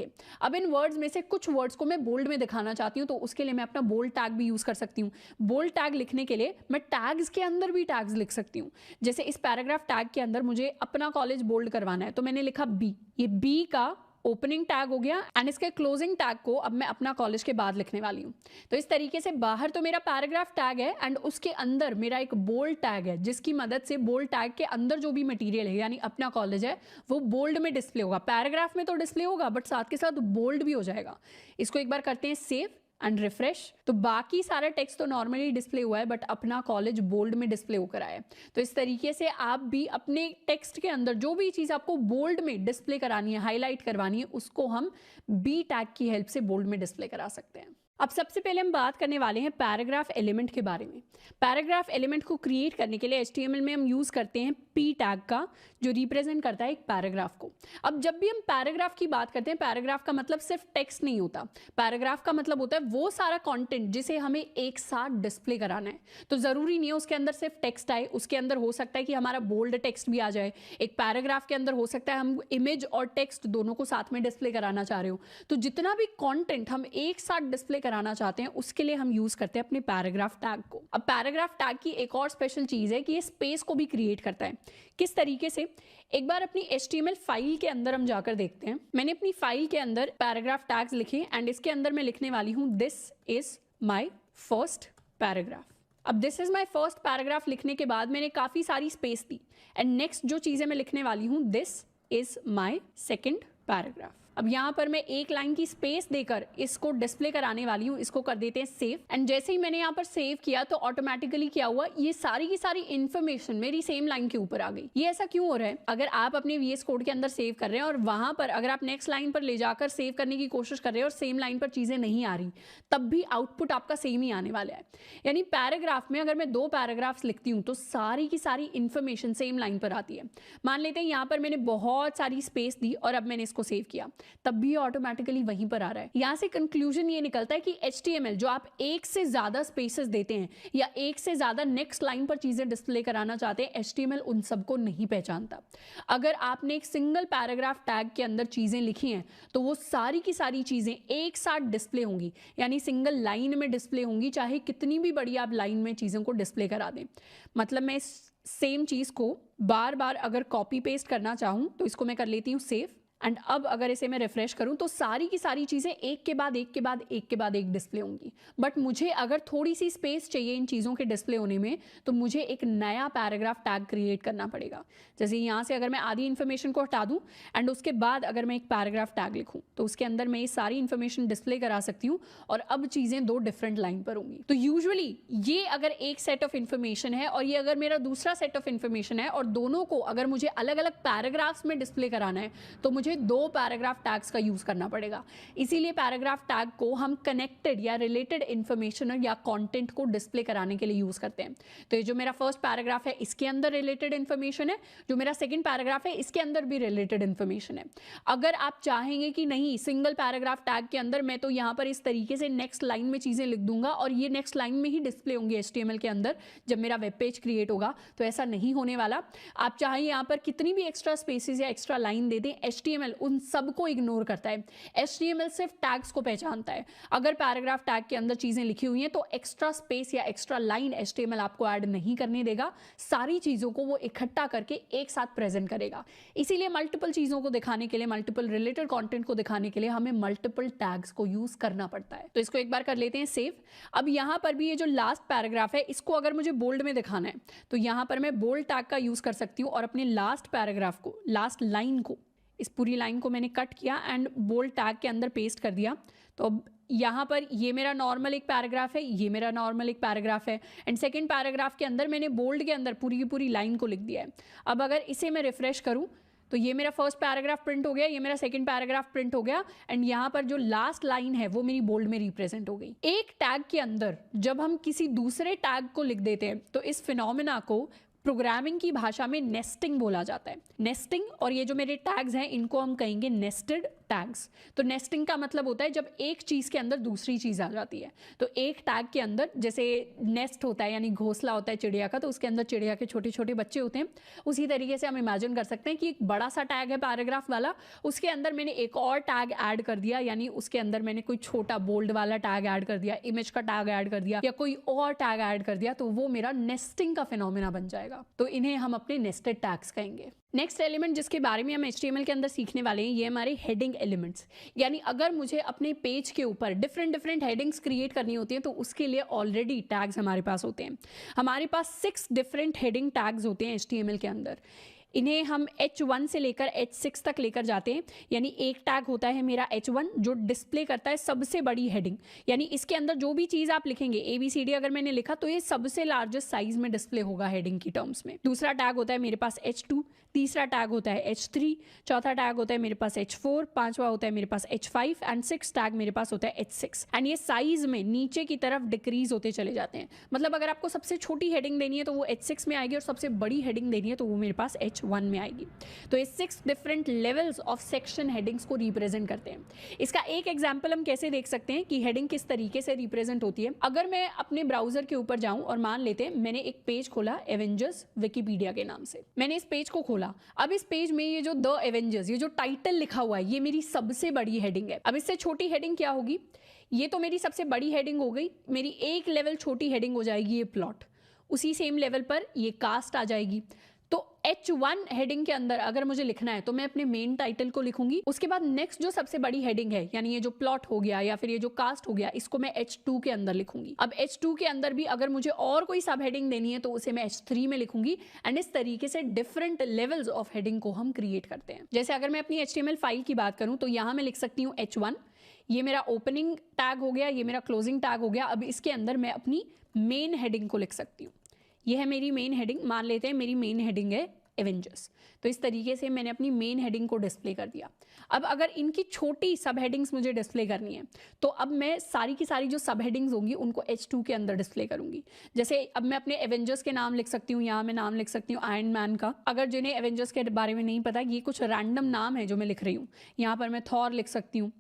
अब इन वर्ड्स में से कुछ वर्ड्स को मैं बोल्ड में दिखाना चाहती हूँ, तो उसके लिए मैं अपना बोल्ड टैग भी यूज कर सकती हूँ। बोल्ड टैग लिखने के लिए मैं टैग्स के अंदर भी टैग्स लिख सकती हूँ। जैसे इस पैराग्राफ टैग के अंदर मुझे अपना कॉलेज बोल्ड करवाना है, तो मैंने लिखा बी। ये बी का ओपनिंग टैग हो गया एंड इसके क्लोजिंग टैग को अब मैं अपना कॉलेज के बाद लिखने वाली हूँ। तो इस तरीके से बाहर तो मेरा पैराग्राफ टैग है एंड उसके अंदर मेरा एक बोल्ड टैग है, जिसकी मदद से बोल्ड टैग के अंदर जो भी मटेरियल है यानी अपना कॉलेज है वो बोल्ड में डिस्प्ले होगा। पैराग्राफ में तो डिस्प्ले होगा बट साथ के साथ बोल्ड भी हो जाएगा। इसको एक बार करते हैं सेव एंड रिफ्रेश, तो बाकी सारा टेक्स्ट तो नॉर्मली डिस्प्ले हुआ है बट अपना कॉलेज बोल्ड में डिस्प्ले होकर आया है। तो इस तरीके से आप भी अपने टेक्स्ट के अंदर जो भी चीज़ आपको बोल्ड में डिस्प्ले करानी है, हाईलाइट करवानी है, उसको हम बी टैग की हेल्प से बोल्ड में डिस्प्ले करा सकते हैं। अब सबसे पहले हम बात करने वाले हैं पैराग्राफ एलिमेंट के बारे में। पैराग्राफ एलिमेंट को क्रिएट करने के लिए HTML में हम यूज़ करते हैं P टैग का, जो रिप्रेजेंट करता है एक पैराग्राफ को। अब जब भी हम पैराग्राफ की बात करते हैं, पैराग्राफ का मतलब सिर्फ टेक्स्ट नहीं होता। पैराग्राफ का मतलब होता है वो सारा कंटेंट जिसे हमें एक साथ डिस्प्ले कराना है। तो ज़रूरी नहीं है उसके अंदर सिर्फ टेक्स्ट आए, उसके अंदर हो सकता है कि हमारा बोल्ड टेक्स्ट भी आ जाए। एक पैराग्राफ के अंदर हो सकता है हम इमेज और टेक्स्ट दोनों को साथ में डिस्प्ले कराना चाह रहे हो। तो जितना भी कॉन्टेंट हम एक साथ डिस्प्ले कराना चाहते हैं उसके लिए हम यूज करते हैं अपने पैराग्राफ टैग को। अब पैराग्राफ टैग की एक और स्पेशल चीज है कि ये स्पेस को भी क्रिएट करता है। किस तरीके से, एक बार अपनी HTML फाइल के अंदर हम जाकर देखते हैं। मैंने अपनी फाइल के अंदर पैराग्राफ टैग्स लिखे एंड इसके अंदर मैं लिखने वाली हूं this is my first paragraph. अब this is my first paragraph लिखने के बाद मैंने काफी सारी स्पेस दी एंड नेक्स्ट जो चीजें मैं लिखने वाली हूं this is my second paragraph. अब यहाँ पर मैं एक लाइन की स्पेस देकर इसको डिस्प्ले कराने वाली हूँ। इसको कर देते हैं सेव एंड जैसे ही मैंने यहाँ पर सेव किया तो ऑटोमेटिकली क्या हुआ, ये सारी की सारी इन्फॉर्मेशन मेरी सेम लाइन के ऊपर आ गई। ये ऐसा क्यों हो रहा है? अगर आप अपने VS कोड के अंदर सेव कर रहे हैं और वहां पर अगर आप नेक्स्ट लाइन पर ले जाकर सेव करने की कोशिश कर रहे हैं और सेम लाइन पर चीजें नहीं आ रही, तब भी आउटपुट आपका सेम ही आने वाला है। यानी पैराग्राफ में अगर मैं 2 पैराग्राफ्स लिखती हूँ तो सारी की सारी इन्फॉर्मेशन सेम लाइन पर आती है। मान लेते हैं यहाँ पर मैंने बहुत सारी स्पेस दी और अब मैंने इसको सेव किया, तब भी ऑटोमेटिकली वहीं पर आ रहा है। यहां से कंक्लूजन ये निकलता है कि HTML जो आप एक से ज्यादा स्पेसेस देते हैं या एक से ज्यादा नेक्स्ट लाइन पर चीजें डिस्प्ले कराना चाहते हैं, HTML उन सबको नहीं पहचानता। अगर आपने एक सिंगल पैराग्राफ टैग के अंदर चीजें लिखी हैं तो वो सारी की सारी चीजें एक साथ डिस्प्ले होंगी, यानी सिंगल लाइन में डिस्प्ले होंगी, चाहे कितनी भी बड़ी आप लाइन में चीजों को डिस्प्ले करा दें। मतलब मैं सेम चीज को बार बार अगर कॉपी पेस्ट करना चाहूं तो इसको मैं कर लेती हूं सेव एंड अब अगर इसे मैं रिफ्रेश करूं तो सारी की सारी चीज़ें एक के बाद एक के बाद एक के बाद एक डिस्प्ले होंगी। बट मुझे अगर थोड़ी सी स्पेस चाहिए इन चीज़ों के डिस्प्ले होने में, तो मुझे एक नया पैराग्राफ टैग क्रिएट करना पड़ेगा। जैसे यहाँ से अगर मैं आधी इन्फॉर्मेशन को हटा दूँ एंड उसके बाद अगर मैं एक पैराग्राफ टैग लिखूँ तो उसके अंदर मैं ये सारी इन्फॉर्मेशन डिस्प्ले करा सकती हूँ और अब चीज़ें दो डिफरेंट लाइन पर होंगी। तो यूजुअली ये अगर एक सेट ऑफ इन्फॉर्मेशन है और ये अगर मेरा दूसरा सेट ऑफ इन्फॉर्मेशन है और दोनों को अगर मुझे अलग अलग पैराग्राफ्स में डिस्प्ले कराना है तो मुझे दो पैराग्राफ टैग्स का यूज करना पड़ेगा। इसीलिए पैराग्राफ टैग को हम कनेक्टेड या रिलेटेड इन्फॉर्मेशन या कंटेंट को डिस्प्ले कराने के लिए यूज करते हैं। तो ये जो मेरा फर्स्ट पैराग्राफ है इसके अंदर रिलेटेड इन्फॉर्मेशन है, जो मेरा सेकंड पैराग्राफ है इसके अंदर भी रिलेटेड इन्फॉर्मेशन है। अगर आप चाहेंगे कि नहीं सिंगल पैराग्राफ टैग के अंदर मैं तो यहाँ पर इस तरीके से नेक्स्ट लाइन में चीजें लिख दूंगा और ये नेक्स्ट लाइन में ही डिस्प्ले होंगी HTML के अंदर जब मेरा वेब पेज क्रिएट होगा, तो ऐसा नहीं होने वाला। आप चाहे यहाँ पर कितनी भी एक्स्ट्रा स्पेसेस या एक्स्ट्रा लाइन दे दें, HTML उन सबको इग्नोर करता है। HTML सिर्फ टैग्स को पहचानता है। अगर पैराग्राफ टैग के अंदर चीजें लिखी हुई हैं तो एक्स्ट्रा स्पेस या एक्स्ट्रा लाइन HTML आपको ऐड नहीं करने देगा। सारी चीजों को वो इकट्ठा करके एक साथ प्रेजेंट करेगा। इसीलिए मल्टीपल चीजों को दिखाने के लिए, मल्टीपल रिलेटेड कंटेंट को दिखाने के लिए हमें मल्टीपल टैग्स को यूज करना पड़ता है। तो इसको एक बार कर लेते हैं सेव। अब यहाँ पर भी ये जो लास्ट पैराग्राफ है इसको अगर मुझे बोल्ड में दिखाना है तो यहाँ पर मैं बोल्ड टैग का यूज कर सकती हूँ और अपने लास्ट पैराग्राफ को, लास्ट लाइन को, इस पूरी लाइन को मैंने कट किया एंड बोल्ड टैग के अंदर पेस्ट कर दिया। तो अब यहाँ पर ये मेरा नॉर्मल एक पैराग्राफ है, ये मेरा नॉर्मल एक पैराग्राफ है एंड सेकंड पैराग्राफ के अंदर मैंने बोल्ड के अंदर पूरी की पूरी लाइन को लिख दिया है। अब अगर इसे मैं रिफ्रेश करूँ तो ये मेरा फर्स्ट पैराग्राफ प्रिंट हो गया, ये मेरा सेकंड पैराग्राफ प्रिंट हो गया एंड यहाँ पर जो लास्ट लाइन है वो मेरी बोल्ड में रिप्रेजेंट हो गई। एक टैग के अंदर जब हम किसी दूसरे टैग को लिख देते हैं तो इस फिनोमेना को प्रोग्रामिंग की भाषा में नेस्टिंग बोला जाता है। नेस्टिंग, और ये जो मेरे टैग्स हैं इनको हम कहेंगे नेस्टेड टैग्स। तो नेस्टिंग का मतलब होता है जब एक चीज़ के अंदर दूसरी चीज़ आ जाती है। तो एक टैग के अंदर जैसे नेस्ट होता है यानी घोंसला होता है चिड़िया का, तो उसके अंदर चिड़िया के छोटे छोटे बच्चे होते हैं। उसी तरीके से हम इमेजिन कर सकते हैं कि एक बड़ा सा टैग है पैराग्राफ वाला, उसके अंदर मैंने एक और टैग ऐड कर दिया, यानी उसके अंदर मैंने कोई छोटा बोल्ड वाला टैग ऐड कर दिया, इमेज का टैग ऐड कर दिया या कोई और टैग ऐड कर दिया, तो वो मेरा नेस्टिंग का फिनोमेना बन जाएगा। तो इन्हें हम अपने नेस्टेड टैग्स कहेंगे। नेक्स्ट एलिमेंट जिसके बारे में हम HTML के अंदर सीखने वाले हैं ये हमारे हेडिंग एलिमेंट्स। यानी अगर मुझे अपने पेज के ऊपर डिफरेंट हेडिंग्स क्रिएट करनी होती हैं तो उसके लिए ऑलरेडी टैग्स हमारे पास होते हैं। हमारे पास 6 डिफरेंट हेडिंग टैग्स होते हैं HTML के अंदर। इन्हें हम H1 से लेकर H6 तक लेकर जाते हैं। यानी एक टैग होता है मेरा H1 जो डिस्प्ले करता है सबसे बड़ी हेडिंग, यानी इसके अंदर जो भी चीज़ आप लिखेंगे ABCD अगर मैंने लिखा तो ये सबसे लार्जेस्ट साइज में डिस्प्ले होगा हेडिंग की टर्म्स में। दूसरा टैग होता है मेरे पास H2, तीसरा टैग होता है H3, चौथा टैग होता है मेरे पास H4, पांचवा होता है मेरे पास H5 एंड 6 टैग मेरे पास होता है H6। एंड ये साइज में नीचे की तरफ डिक्रीज होते चले जाते हैं। मतलब अगर आपको सबसे छोटी हेडिंग देनी है तो वो H6 में आएगी और सबसे बड़ी हेडिंग देनी है तो वो मेरे पास H1 में आएगी। तो ये 6 different levels of section headings को रिप्रेजेंट करते हैं। इसका एक एग्जांपल हम कैसे देख सकते हैं कि हेडिंग किस तरीके से रिप्रेजेंट होती है। अगर मैं अपने ब्राउजर के ऊपर जाऊं और मान लेते हैं मैंने एक पेज खोला एवेंजर्स विकिपीडिया के नाम से, मैंने इस पेज को खोला। अब इस पेज में ये जो द एवेंजर्स, ये जो टाइटल लिखा हुआ है, ये मेरी सबसे बड़ी हेडिंग है। अब इससे छोटी हेडिंग क्या होगी, ये तो मेरी सबसे बड़ी हेडिंग हो गई, मेरी एक लेवल छोटी हेडिंग हो जाएगी ये प्लॉट। उसी सेम लेवल पर ये कास्ट आ जाएगी। तो H1 हेडिंग के अंदर अगर मुझे लिखना है तो मैं अपने मेन टाइटल को लिखूंगी। उसके बाद नेक्स्ट जो सबसे बड़ी हेडिंग है यानी ये जो प्लॉट हो गया या फिर ये जो कास्ट हो गया, इसको मैं H2 के अंदर लिखूंगी। अब H2 के अंदर भी अगर मुझे और कोई सब हेडिंग देनी है तो उसे मैं H3 में लिखूंगी। एंड इस तरीके से डिफरेंट लेवल्स ऑफ हेडिंग को हम क्रिएट करते हैं। जैसे अगर मैं अपनी HTML फाइल की बात करूं तो यहां मैं लिख सकती हूँ H1, ये मेरा ओपनिंग टैग हो गया, ये मेरा क्लोजिंग टैग हो गया। अब इसके अंदर मैं अपनी मेन हेडिंग को लिख सकती हूँ। यह है मेरी मेन हेडिंग, मान लेते हैं मेरी मेन हेडिंग है एवेंजर्स। तो इस तरीके से मैंने अपनी मेन हेडिंग को डिस्प्ले कर दिया। अब अगर इनकी छोटी सब हेडिंग्स मुझे डिस्प्ले करनी है तो अब मैं सारी की सारी जो सब हेडिंग्स होंगी उनको H2 के अंदर डिस्प्ले करूंगी। जैसे अब मैं अपने एवेंजर्स के नाम लिख सकती हूँ, यहाँ मैं नाम लिख सकती हूँ आयरन मैन का। अगर जिन्हें एवेंजर्स के बारे में नहीं पता, ये कुछ रैंडम नाम है जो मैं लिख रही हूँ। यहाँ पर मैं थॉर लिख सकती हूँ,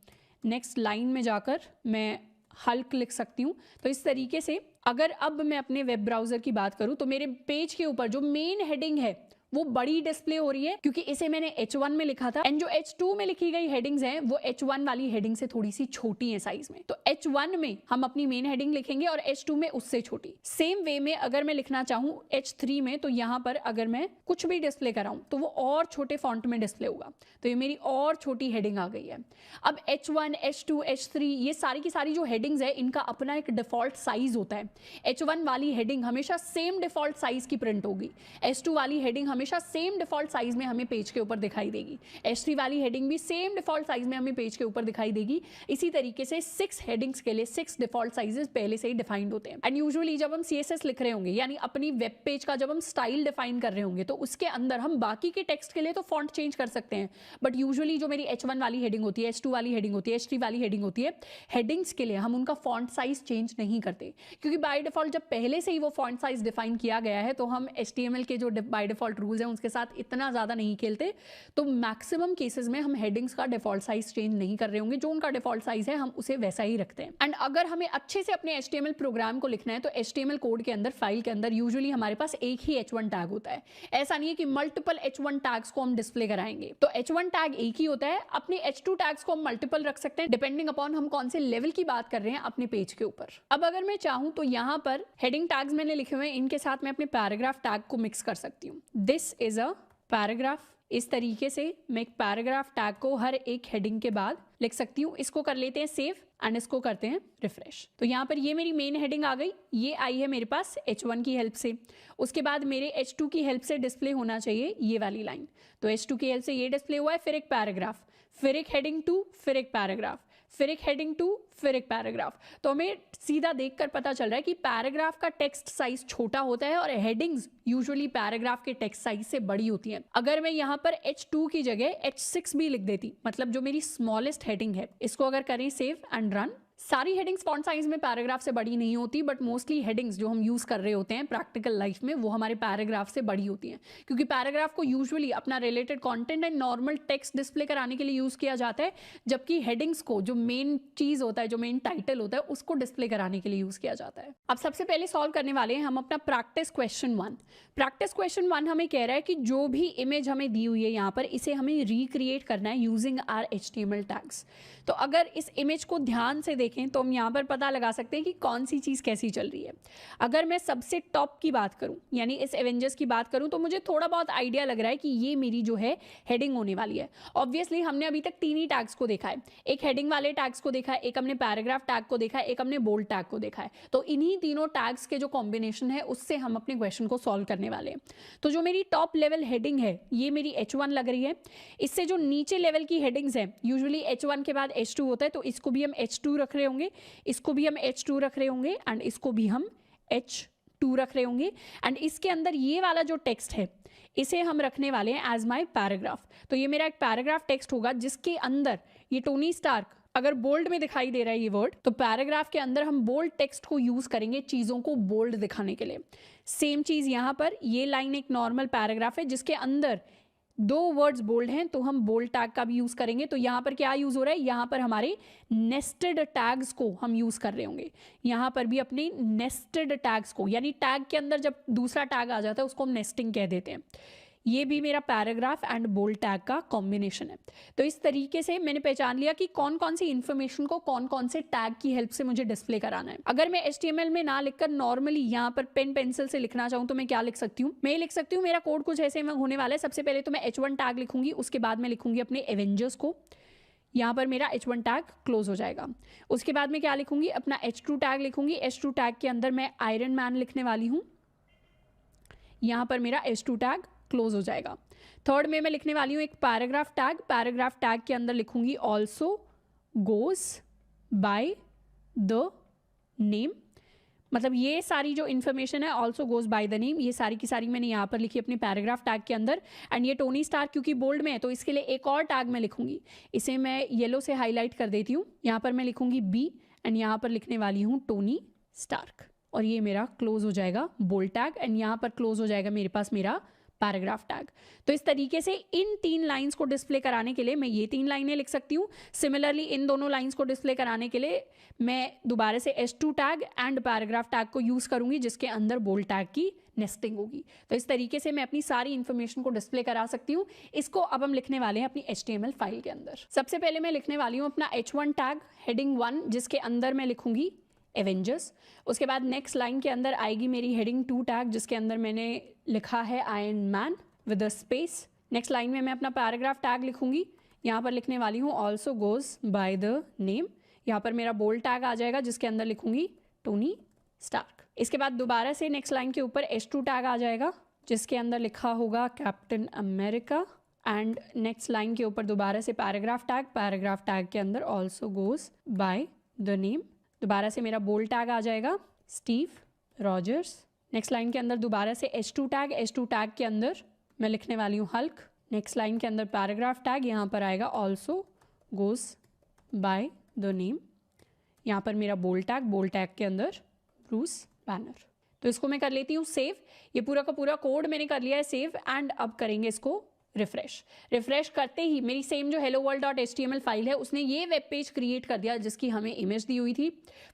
नेक्स्ट लाइन में जाकर मैं हल्क लिख सकती हूँ। तो इस तरीके से अगर अब मैं अपने वेब ब्राउज़र की बात करूँ तो मेरे पेज के ऊपर जो मेन हेडिंग है वो बड़ी डिस्प्ले हो रही है क्योंकि इसे मैंने H1 में लिखा था, एंड जो H2 में लिखी गई हेडिंग्स हैं वो H1 वाली हेडिंग से थोड़ी सी छोटी है साइज में। तो H1 में हम अपनी मेन हेडिंग लिखेंगे और H2 में उससे छोटी। सेम वे में अगर मैं लिखना चाहूँ H3 में, तो यहाँ पर अगर मैं कुछ भी डिस्प्ले कराऊं तो वो और छोटे फॉन्ट में डिस्प्ले होगा। तो ये मेरी और छोटी हेडिंग आ गई है। अब H1, H2, H3 ये सारी की सारी जो हेडिंग्स है इनका अपना एक डिफॉल्ट साइज होता है। H1 वाली हेडिंग हमेशा सेम डिफॉल्ट साइज की प्रिंट होगी, H2 वाली हेडिंग हमेशा सेम डिफॉल्ट साइज में हमें पेज के ऊपर दिखाई देगी, H3 वाली हेडिंग भी सेम डिफॉल्ट साइज में हमें पेज के ऊपर दिखाई देगी। इसी तरीके से 6 हेडिंग्स के लिए 6 डिफॉल्ट साइजेस पहले से ही डिफाइंड होते हैं। एंड यूजुअली जब हम CSS लिख रहे होंगे, यानी अपनी वेब पेज का जब हम स्टाइल डिफाइन कर रहे होंगे, तो उसके अंदर हम बाकी के टेक्स्ट के लिए तो फॉन्ट चेंज कर सकते हैं, बट यूजुअली जो मेरी H1 वाली हेडिंग होती है, H2 वाली हेडिंग होती है, H3 वाली हेडिंग होती है, हेडिंग्स के लिए हम उनका फॉन्ट साइज चेंज नहीं करते, क्योंकि बाय डिफॉल्ट जब पहले से ही वो फॉन्ट साइज डिफाइन किया गया है तो हम HTML के जो बाय डिफॉल्ट रूल्स हैं उसके साथ इतना ज़्यादा नहीं खेलते। तो मैक्सिमम केसेस में हम हेडिंग्स का डिफॉल्ट साइज चेंज नहीं कर रहे होंगे, जो उनका डिफॉल्ट साइज है हम उसे वैसा ही रखते हैं। एंड अगर हमें अच्छे से अपने HTML प्रोग्राम को लिखना है तो HTML कोड के अंदर, फाइल के अंदर यूजुअली हमारे पास एक ही H1 टैग होता है। ऐसा नहीं है कि मल्टीपल H1 टैग्स को हम डिस्प्ले कराएंगे। तो H1 टैग एक ही होता है। अपने H2 टैग्स को हम मल्टीपल रख सकते हैं डिपेंडिंग अपॉन हम कौन से लेवल की बात कर रहे हैं अपने पेज के ऊपर। अब अगर मैं चाहूं तो यहाँ पर हेडिंग टैग्स मैंने लिखे हुए हैं, इनके साथ मैं अपने पैराग्राफ टैग को मिक्स कर सकती हूँ। This is a paragraph. इस तरीके से मैं एक पैराग्राफ टैग को हर एक हेडिंग के बाद लिख सकती हूँ। इसको कर लेते हैं सेव एंड इसको करते हैं रिफ्रेश। तो यहाँ पर ये मेरी मेन हेडिंग आ गई, ये आई है मेरे पास H1 की हेल्प से। उसके बाद मेरे H2 की हेल्प से डिस्प्ले होना चाहिए ये वाली लाइन। तो H2 की हेल्प से ये डिस्प्ले हुआ है, फिर एक पैराग्राफ, फिर एक हेडिंग 2, फिर एक पैराग्राफ, फिर एक हेडिंग 2, फिर एक पैराग्राफ। तो हमें सीधा देखकर पता चल रहा है कि पैराग्राफ का टेक्स्ट साइज छोटा होता है और हेडिंग्स यूजुअली पैराग्राफ के टेक्स्ट साइज से बड़ी होती हैं। अगर मैं यहाँ पर H2 की जगह H6 भी लिख देती, मतलब जो मेरी स्मॉलेस्ट हेडिंग है, इसको अगर करें सेव एंड रन, सारी हेडिंग्स फॉन्ट साइज में पैराग्राफ से बड़ी नहीं होती, बट मोस्टली हेडिंग्स जो हम यूज कर रहे होते हैं प्रैक्टिकल लाइफ में वो हमारे पैराग्राफ से बड़ी होती हैं, क्योंकि पैराग्राफ को यूजुअली अपना related content and normal text display कराने के लिए यूज किया जाता है, जबकि हेडिंग्स को जो मेन चीज होता है, जो मेन टाइटल होता है, उसको डिस्प्ले कराने के लिए यूज किया जाता है। अब सबसे पहले सॉल्व करने वाले हैं हम अपना प्रैक्टिस क्वेश्चन 1। प्रैक्टिस क्वेश्चन 1 हमें कह रहा है कि जो भी इमेज हमें दी हुई है यहाँ पर, इसे हमें रिक्रिएट करना है यूजिंग आर HTML टैग्स। तो अगर इस इमेज को ध्यान से देखें तो हम यहाँ पर पता लगा सकते हैं कि कौन सी चीज़ कैसी चल रही है। अगर मैं सबसे टॉप की बात करूँ, यानी इस एवेंजर्स की बात करूँ, तो मुझे थोड़ा बहुत आइडिया लग रहा है कि ये मेरी जो है हेडिंग होने वाली है। ऑब्वियसली हमने अभी तक 3 ही टैग्स को देखा है, एक हेडिंग वाले टैग्स को देखा है, एक हमने पैराग्राफ टैग को देखा है, एक हमने बोल्ड टैग को देखा है। तो इन्हीं तीनों टैग्स के जो कॉम्बिनेशन है उससे हम अपने क्वेश्चन को सॉल्व करने वाले हैं। तो जो मेरी टॉप लेवल हेडिंग है ये मेरी H1 लग रही है। इससे जो नीचे लेवल की हेडिंग्स है, यूजुअली H1 के बाद H2 होता है, तो इसको भी हम H2 रख रहे होंगे, इसको भी हम H2 रख रहे होंगे एंड इसको भी हम H2 रख रहे होंगे। एंड इसके अंदर ये वाला जो टेक्स्ट है इसे हम रखने वाले हैं एज माय पैराग्राफ। तो ये मेरा एक पैराग्राफ टेक्स्ट होगा जिसके अंदर ये टोनी स्टार्क, अगर बोल्ड में दिखाई दे रहा है ये वर्ड, तो पैराग्राफ के अंदर हम बोल्ड टेक्स्ट को यूज करेंगे चीजों को बोल्ड दिखाने के लिए। सेम चीज यहाँ पर, ये लाइन एक नॉर्मल पैराग्राफ है जिसके अंदर 2 वर्ड्स बोल्ड हैं, तो हम बोल्ड टैग का भी यूज करेंगे। तो यहाँ पर क्या यूज हो रहा है, यहाँ पर हमारे नेस्टेड टैग्स को हम यूज कर रहे होंगे। यहाँ पर भी अपने नेस्टेड टैग्स को, यानी टैग के अंदर जब दूसरा टैग आ जाता है उसको हम नेस्टिंग कह देते हैं। ये भी मेरा पैराग्राफ एंड बोल्ड टैग का कॉम्बिनेशन है। तो इस तरीके से मैंने पहचान लिया कि कौन कौन सी इन्फॉर्मेशन को कौन कौन से टैग की हेल्प से मुझे डिस्प्ले कराना है। अगर मैं HTML में ना लिखकर नॉर्मली यहाँ पर पेन पेंसिल से लिखना चाहूँ तो मैं क्या लिख सकती हूँ, मैं लिख सकती हूँ, मेरा कोड कुछ ऐसे में होने वाला है। सबसे पहले तो मैं H1 टैग लिखूंगी, उसके बाद मैं लिखूंगी अपने एवेंजर्स को, यहाँ पर मेरा H1 टैग क्लोज हो जाएगा। उसके बाद मैं क्या लिखूंगी, अपना H2 टैग लिखूंगी। H2 टैग के अंदर मैं आयरन मैन लिखने वाली हूँ, यहाँ पर मेरा H2 टैग क्लोज हो जाएगा। थर्ड में मैं लिखने वाली हूँ एक पैराग्राफ टैग। पैराग्राफ टैग के अंदर लिखूंगी also goes by the name, मतलब ये सारी जो इन्फॉर्मेशन है also goes by the name, ये सारी की सारी मैंने यहाँ पर लिखी अपने पैराग्राफ टैग के अंदर। एंड ये टोनी स्टार्क क्योंकि बोल्ड में है तो इसके लिए एक और टैग मैं लिखूंगी, इसे मैं येलो से हाईलाइट कर देती हूँ। यहाँ पर मैं लिखूंगी B एंड यहाँ पर लिखने वाली हूँ टोनी स्टार्क, और ये मेरा क्लोज हो जाएगा बोल्ड टैग। एंड यहाँ पर क्लोज हो जाएगा मेरे पास मेरा पैराग्राफ टैग। तो इस तरीके से इन 3 लाइंस को डिस्प्ले कराने के लिए मैं ये 3 लाइनें लिख सकती हूँ। सिमिलरली इन दोनों लाइंस को डिस्प्ले कराने के लिए मैं दोबारा से H2 tag and paragraph tag को यूज़ करूँगी, जिसके अंदर बोल्ड टैग की नेस्टिंग होगी। तो इस तरीके से मैं अपनी सारी इन्फॉर्मेशन को डिस्प्ले करा सकती हूँ। इसको अब हम लिखने वाले हैं अपनी HTML फाइल के अंदर। सबसे पहले मैं लिखने वाली हूँ अपना H1 टैग हेडिंग 1, जिसके अंदर मैं लिखूंगी एवेंजर्स। उसके बाद नेक्स्ट लाइन के अंदर आएगी मेरी हेडिंग 2 टैग, जिसके अंदर मैंने लिखा है iron man with a space. Next line में मैं अपना पैराग्राफ टैग लिखूंगी। यहाँ पर लिखने वाली हूँ also goes by the name. यहाँ पर मेरा बोल्ड टैग आ जाएगा, जिसके अंदर लिखूंगी टोनी स्टार्क। इसके बाद दोबारा से नेक्स्ट लाइन के ऊपर H2 टैग आ जाएगा, जिसके अंदर लिखा होगा captain America. And next line के ऊपर दोबारा से पैराग्राफ टैग के अंदर also goes by the name. दोबारा से मेरा बोल्ड टैग आ जाएगा स्टीव रॉजर्स। नेक्स्ट लाइन के अंदर दोबारा से H2 टैग के अंदर मैं लिखने वाली हूँ हल्क। नेक्स्ट लाइन के अंदर पैराग्राफ टैग, यहाँ पर आएगा also goes by the name. यहाँ पर मेरा बोल्ड टैग के अंदर ब्रूस बैनर। तो इसको मैं कर लेती हूँ सेव। ये पूरा का पूरा कोड मैंने कर लिया है सेव। एंड अब करेंगे इसको रिफ्रेश करते ही मेरी सेम जो helloworld.html फाइल है उसने ये वेब पेज क्रिएट कर दिया, जिसकी हमें इमेज दी हुई थी।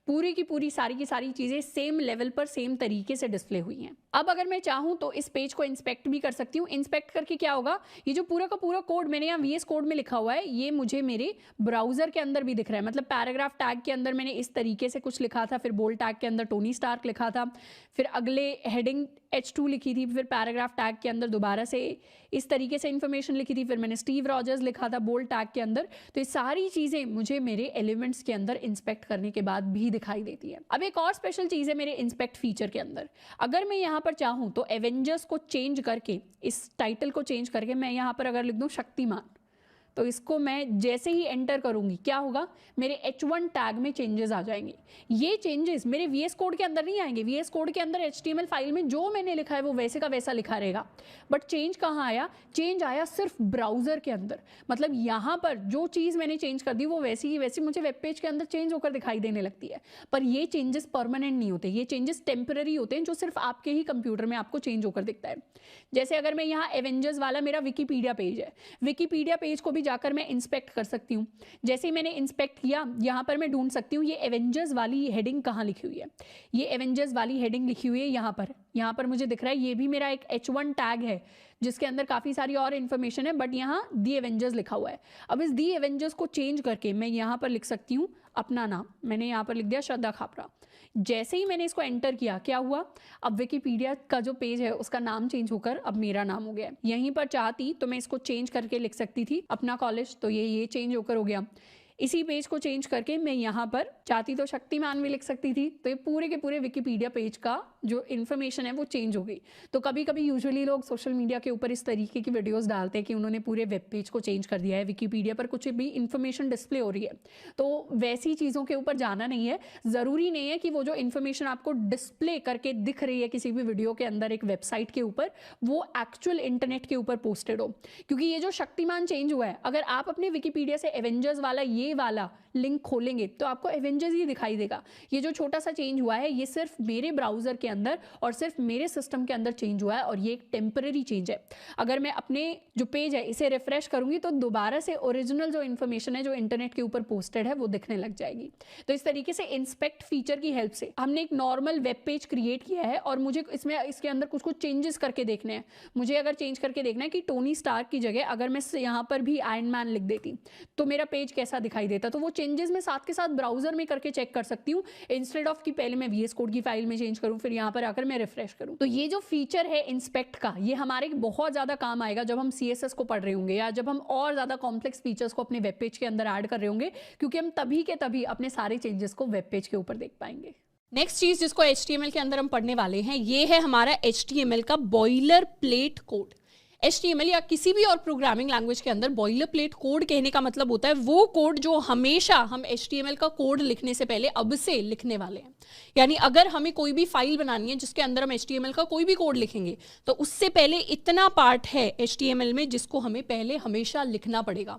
पूरी की पूरी सारी की सारी चीज़ें सेम लेवल पर सेम तरीके से डिस्प्ले हुई हैं। अब अगर मैं चाहूँ तो इस पेज को इंस्पेक्ट भी कर सकती हूँ। इंस्पेक्ट करके क्या होगा, ये जो पूरा का पूरा कोड मैंने यहाँ VS कोड में लिखा हुआ है, ये मुझे मेरे ब्राउजर के अंदर भी दिख रहा है। मतलब पैराग्राफ टैग के अंदर मैंने इस तरीके से कुछ लिखा था, फिर बोल्ड टैग के अंदर टोनी स्टार्क लिखा था, फिर अगले हेडिंग H2 लिखी थी, फिर पैराग्राफ टैग के अंदर दोबारा से इस तरीके से इन्फॉर्मेशन लिखी थी, फिर मैंने स्टीव रॉजर्स लिखा था बोल्ड टैग के अंदर। तो ये सारी चीज़ें मुझे मेरे एलिमेंट्स के अंदर इंस्पेक्ट करने के बाद भी दिखाई देती है। अब एक और स्पेशल चीज़ है मेरे इंस्पेक्ट फीचर के अंदर। अगर मैं यहाँ पर चाहूँ तो एवेंजर्स को चेंज करके, इस टाइटल को चेंज करके मैं यहाँ पर अगर लिख दूँ शक्तिमान, तो इसको मैं जैसे ही एंटर करूंगी क्या होगा, मेरे H1 टैग में चेंजेस आ जाएंगे। ये चेंजेस मेरे VS कोड के अंदर नहीं आएंगे। VS कोड के अंदर HTML फाइल में जो मैंने लिखा है वो वैसे का वैसा लिखा रहेगा। बट चेंज कहाँ आया, चेंज आया सिर्फ ब्राउजर के अंदर। मतलब यहाँ पर जो चीज़ मैंने चेंज कर दी वो वैसी ही वैसी मुझे वेब पेज के अंदर चेंज होकर दिखाई देने लगती है। पर ये चेंजेस परमानेंट नहीं होते, ये चेंजेस टेम्पररी होते हैं, जो सिर्फ आपके ही कंप्यूटर में आपको चेंज होकर दिखता है। जैसे अगर मैं यहाँ एवेंजर्स वाला मेरा विकीपीडिया पेज है, विकीपीडिया पेज को भी जाकर मैं इंस्पेक्ट कर सकती हूँ। जैसे ही मैंने इंस्पेक्ट किया, यहाँ पर मैं ढूंढ सकती हूँ ये एवेंजर्स वाली हेडिंग कहाँ लिखी हुई है। ये एवेंजर्स वाली हेडिंग लिखी हुई है यहाँ पर मुझे दिख रहा है। ये भी मेरा एक H1 टैग है, जिसके अंदर काफ़ी सारी और इन्फॉर्मेशन है, बट यहाँ दी एवेंजर्स लिखा हुआ है। अब इस दी एवेंजर्स को चेंज करके मैं यहाँ पर लिख सकती हूँ अपना नाम। मैंने यहाँ पर लिख दिया श्रद्धा खापरा। जैसे ही मैंने इसको एंटर किया, क्या हुआ, अब विकीपीडिया का जो पेज है उसका नाम चेंज होकर अब मेरा नाम हो गया। यहीं पर चाहती तो मैं इसको चेंज करके लिख सकती थी अपना कॉलेज, तो ये चेंज होकर हो गया। इसी पेज को चेंज करके मैं यहाँ पर चाहती तो शक्तिमान भी लिख सकती थी। तो ये पूरे के पूरे विकीपीडिया पेज का जो इन्फॉर्मेशन है वो चेंज हो गई। तो कभी कभी यूजुअली लोग सोशल मीडिया के ऊपर इस तरीके की वीडियोस डालते हैं कि उन्होंने पूरे वेब पेज को चेंज कर दिया है, विकीपीडिया पर कुछ भी इन्फॉर्मेशन डिस्प्ले हो रही है। तो वैसी चीज़ों के ऊपर जाना नहीं है। ज़रूरी नहीं है कि वो जो इन्फॉर्मेशन आपको डिस्प्ले करके दिख रही है किसी भी वीडियो के अंदर एक वेबसाइट के ऊपर, वो एक्चुअल इंटरनेट के ऊपर पोस्टेड हो। क्योंकि ये जो शक्तिमान चेंज हुआ है, अगर आप अपने विकीपीडिया से एवेंजर्स वाला ये वाला लिंक खोलेंगे तो आपको एवेंजर्स ही दिखाई देगा। ये जो छोटा सा चेंज हुआ है ये सिर्फ मेरे ब्राउजर के अंदर और सिर्फ मेरे सिस्टम के अंदर चेंज हुआ है, और ये एक टेम्पररी चेंज है। अगर मैं अपने जो पेज है इसे रिफ्रेश करूंगी तो दोबारा से ओरिजिनल जो इन्फॉर्मेशन है जो इंटरनेट के ऊपर पोस्टेड है वो दिखने लग जाएगी। तो इस तरीके से इंस्पेक्ट फीचर की हेल्प से हमने एक नॉर्मल वेब पेज क्रिएट किया है, और मुझे इसके अंदर कुछ चेंजेस करके देखने हैं। मुझे अगर चेंज करके देखना है कि टोनी स्टार्क की जगह अगर मैं यहाँ पर भी आयरन मैन लिख देती तो मेरा पेज कैसा दिखाई देता, तो वो चेंजेस मैं साथ के साथ ब्राउजर में करके चेक कर सकती हूँ, इंस्टेड ऑफ कि पहले मैं VS कोड की फाइल में चेंज करूँ फिर यहाँ पर आकर मैं रिफ्रेश करूँ। तो ये जो फीचर है इंस्पेक्ट का, ये हमारे बहुत ज़्यादा काम आएगा जब हम CSS को पढ़ रहे होंगे, या जब हम और ज़्यादा कॉम्प्लेक्स फीचर्स को अपने वेब पेज के अंदर ऐड कर रहे होंगे, क्योंकि हम तभी के तभी अपने सारे चेंजेस को वेब पेज के ऊपर देख पाएंगे। नेक्स्ट चीज़ जिसको HTML के अंदर हम पढ़ने वाले हैं, ये है हमारा HTML का बॉयलर प्लेट कोड। HTML या किसी भी और प्रोग्रामिंग लैंग्वेज के अंदर बॉइलर प्लेट कोड कहने का मतलब होता है वो कोड जो हमेशा हम HTML का कोड लिखने से पहले अब से लिखने वाले हैं। यानी अगर हमें कोई भी फाइल बनानी है जिसके अंदर हम HTML का कोई भी कोड लिखेंगे तो उससे पहले इतना पार्ट है HTML में जिसको हमें पहले हमेशा लिखना पड़ेगा।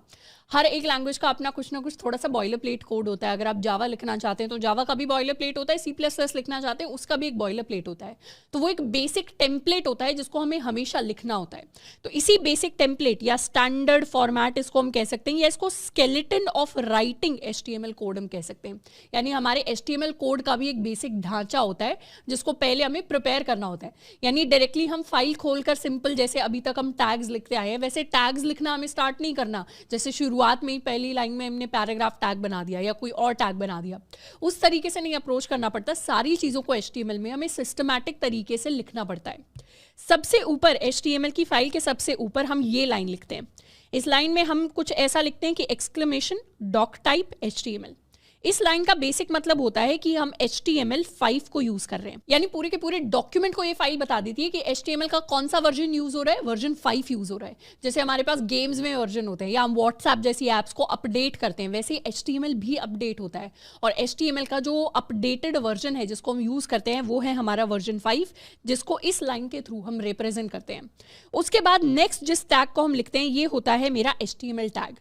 हर एक लैंग्वेज का अपना कुछ ना कुछ थोड़ा सा बॉइलर प्लेट कोड होता है। अगर आप जावा लिखना चाहते हैं तो जावा का भी बॉइलर प्लेट होता है, C++ लिखना चाहते हैं उसका भी एक बॉइलर प्लेट होता है। तो वो एक बेसिक टेम्पलेट होता है जिसको हमें हमेशा लिखना होता है। तो इसी बेसिक टेम्पलेट या स्टैंडर्ड फॉर्मेट इसको हम कह सकते हैं, या इसको skeleton of writing HTML code हम कह सकते हैं। यानी हमारे HTML कोड का भी एक बेसिक ढांचा होता है जिसको पहले हमें प्रिपेयर करना होता है। यानी डायरेक्टली हम फाइल खोलकर सिंपल जैसे अभी तक हम टैग्स लिखते आए हैं वैसे टैग्स लिखना हमें स्टार्ट नहीं करना। जैसे शुरुआत में ही पहली लाइन में हमने पैराग्राफ टैग बना दिया या कोई और टैग बना दिया, उस तरीके से नहीं अप्रोच करना पड़ता। सारी चीज़ों को HTML में हमें सिस्टमैटिक तरीके से लिखना पड़ता है। सबसे ऊपर HTML की फाइल के सबसे ऊपर हम ये लाइन लिखते हैं। इस लाइन में हम कुछ ऐसा लिखते हैं कि एक्सक्लेमेशन डॉक टाइप HTML। इस लाइन का बेसिक मतलब होता है कि हम HTML5 को यूज कर रहे हैं। यानी पूरे के पूरे डॉक्यूमेंट को ये फाइल बता देती है कि HTML का कौन सा वर्जन यूज हो रहा है, वर्जन 5 यूज हो रहा है। जैसे हमारे पास गेम्स में वर्जन होते हैं या हम WhatsApp जैसी एप्स को अपडेट करते हैं, वैसे HTML भी अपडेट होता है। और HTML का जो अपडेटेड वर्जन है जिसको हम यूज करते हैं वो है हमारा वर्जन 5, जिसको इस लाइन के थ्रू हम रिप्रेजेंट करते हैं। उसके बाद नेक्स्ट जिस टैग को हम लिखते हैं ये होता है मेरा HTML टैग।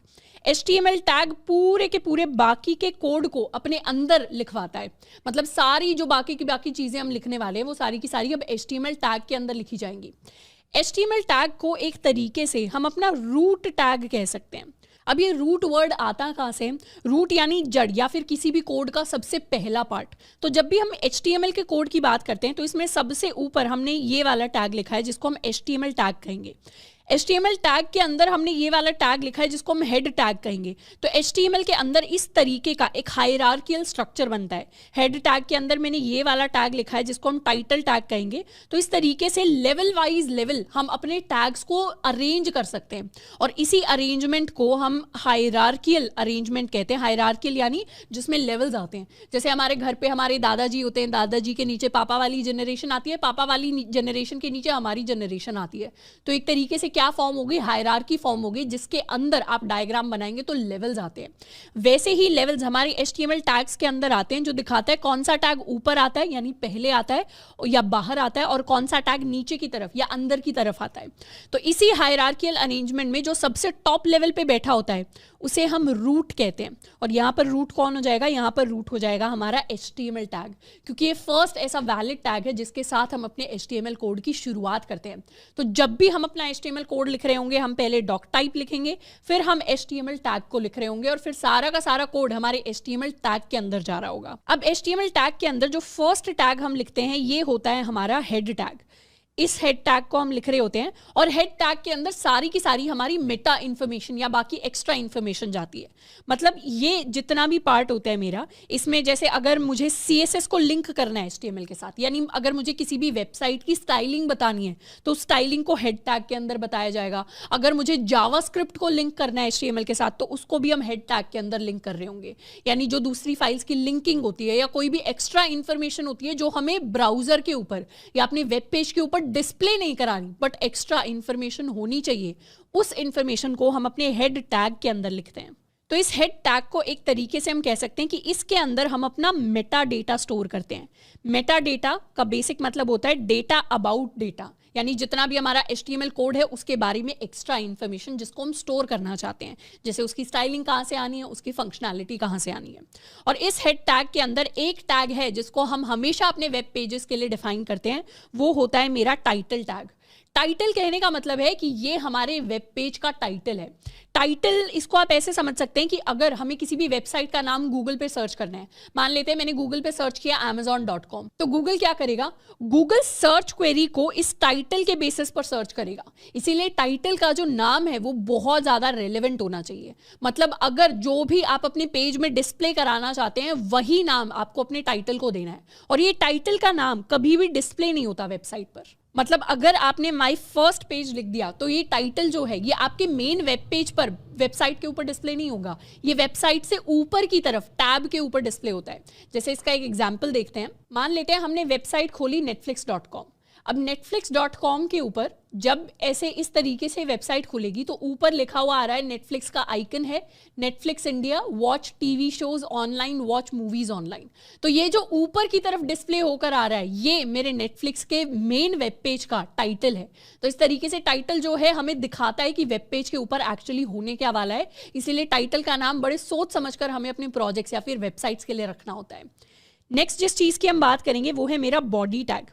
HTML टैग पूरे के पूरे बाकी के कोड को अपने अंदर लिखवाता है। मतलब सारी जो बाकी की बाकी चीज़ें हम लिखने वाले हैं वो सारी की सारी अब HTML टैग के अंदर लिखी जाएंगी। HTML टैग को एक तरीके से हम अपना रूट टैग कह सकते हैं। अब ये रूट वर्ड आता कहाँ से? रूट यानी जड़ या फिर किसी भी कोड का सबसे पहला पार्ट। तो जब भी हम HTML के कोड की बात करते हैं तो इसमें सबसे ऊपर हमने ये वाला टैग लिखा है जिसको हम HTML टैग कहेंगे। HTML टैग के अंदर हमने ये वाला टैग लिखा है जिसको हम हेड टैग कहेंगे। तो HTML के अंदर इस तरीके का एक हायरार्कियल स्ट्रक्चर बनता है। हेड टैग के अंदर मैंने ये वाला टैग लिखा है जिसको हम टाइटल टैग कहेंगे। तो इस तरीके से लेवल वाइज लेवल हम अपने टैग्स को अरेंज कर सकते हैं और इसी अरेंजमेंट को हम हायरार्कियल अरेंजमेंट कहते हैं। हायरार्कियल यानी जिसमें लेवल्स आते हैं। जैसे हमारे घर पे हमारे दादाजी होते हैं, दादाजी के नीचे पापा वाली जनरेशन आती है, पापा वाली जनरेशन के नीचे हमारी जनरेशन आती है। तो एक तरीके से क्या फॉर्म होगी? हायरार्की फॉर्म होगी जिसके अंदर आप डायग्राम बनाएंगे तो लेवल्स आते हैं। वैसे ही लेवल्स हमारे HTML टैग्स के अंदर आते हैं जो दिखाता है कौन सा टैग ऊपर आता है यानी पहले आता है या बाहर आता है और कौन सा टैग नीचे की तरफ या अंदर की तरफ आता है। तो इसी हायरार्कियल अरेंजमेंट में जो सबसे टॉप लेवल पे बैठा होता है उसे हम रूट कहते हैं। और यहाँ पर रूट कौन हो जाएगा? यहाँ पर रूट हो जाएगा हमारा HTML टैग, क्योंकि ये फर्स्ट ऐसा वैलिड टैग है जिसके साथ हम अपने HTML कोड की शुरुआत करते हैं। तो जब भी हम अपना HTML कोड लिख रहे होंगे हम पहले डॉक टाइप लिखेंगे, फिर हम HTML टैग को लिख रहे होंगे और फिर सारा का सारा कोड हमारे HTML टैग के अंदर जा रहा होगा। अब HTML टैग के अंदर जो फर्स्ट टैग हम लिखते हैं ये होता है हमारा हेड टैग। इस हेड टैग को हम लिख रहे होते हैं और हेड टैग के अंदर सारी की सारी हमारी मेटा इन्फॉर्मेशन या बाकी एक्स्ट्रा इन्फॉर्मेशन जाती है। मतलब ये जितना भी पार्ट होता है मेरा, इसमें जैसे अगर मुझे CSS को लिंक करना है HTML के साथ, यानी अगर मुझे किसी भी वेबसाइट की स्टाइलिंग बतानी है तो स्टाइलिंग को हेड टैग के अंदर बताया जाएगा। अगर मुझे जावास्क्रिप्ट को लिंक करना है HTML के साथ तो उसको भी हम हेड टैग के अंदर लिंक कर रहे होंगे। यानी जो दूसरी फाइल्स की लिंकिंग होती है या कोई भी एक्स्ट्रा इन्फॉर्मेशन होती है जो हमें ब्राउजर के ऊपर या अपने वेब पेज के ऊपर डिस्प्ले नहीं करानी बट एक्स्ट्रा इंफॉर्मेशन होनी चाहिए, उस इंफॉर्मेशन को हम अपने हेड टैग के अंदर लिखते हैं। तो इस हेड टैग को एक तरीके से हम कह सकते हैं कि इसके अंदर हम अपना मेटा डेटा स्टोर करते हैं। मेटा डेटा का बेसिक मतलब होता है डेटा अबाउट डेटा, यानी जितना भी हमारा HTML कोड है उसके बारे में एक्स्ट्रा इन्फॉर्मेशन जिसको हम स्टोर करना चाहते हैं, जैसे उसकी स्टाइलिंग कहाँ से आनी है, उसकी फंक्शनैलिटी कहाँ से आनी है। और इस हेड टैग के अंदर एक टैग है जिसको हम हमेशा अपने वेब पेजेस के लिए डिफाइन करते हैं, वो होता है मेरा टाइटल टैग। टाइटल कहने का मतलब है कि ये हमारे वेब पेज का टाइटल है। टाइटल इसको आप ऐसे समझ सकते हैं कि अगर हमें किसी भी वेबसाइट का नाम गूगल पे सर्च करना है, मान लेते हैं मैंने गूगल पे सर्च किया amazon.com, तो गूगल क्या करेगा? गूगल सर्च क्वेरी को इस टाइटल के बेसिस पर सर्च करेगा। इसीलिए टाइटल का जो नाम है वो बहुत ज़्यादा रेलेवेंट होना चाहिए। मतलब अगर जो भी आप अपने पेज में डिस्प्ले कराना चाहते हैं वही नाम आपको अपने टाइटल को देना है। और ये टाइटल का नाम कभी भी डिस्प्ले नहीं होता वेबसाइट पर। मतलब अगर आपने माई फर्स्ट पेज लिख दिया तो ये टाइटल जो है ये आपके मेन वेब पेज पर वेबसाइट के ऊपर डिस्प्ले नहीं होगा, ये वेबसाइट से ऊपर की तरफ टैब के ऊपर डिस्प्ले होता है। जैसे इसका एक एग्जांपल देखते हैं। मान लेते हैं हमने वेबसाइट खोली netflix.com। अब netflix.com के ऊपर जब ऐसे इस तरीके से वेबसाइट खुलेगी तो ऊपर लिखा हुआ आ रहा है, नेटफ्लिक्स का आइकन है, Netflix India, watch TV shows online, watch movies online. तो ये जो ऊपर की तरफ डिस्प्ले होकर आ रहा है ये मेरे नेटफ्लिक्स के मेन वेब पेज का टाइटल है। तो इस तरीके से टाइटल जो है हमें दिखाता है कि वेब पेज के ऊपर एक्चुअली होने क्या वाला है, इसीलिए टाइटल का नाम बड़े सोच समझकर हमें अपने प्रोजेक्ट्स या फिर वेबसाइट्स के लिए रखना होता है। नेक्स्ट जिस चीज की हम बात करेंगे वो है मेरा बॉडी टैग।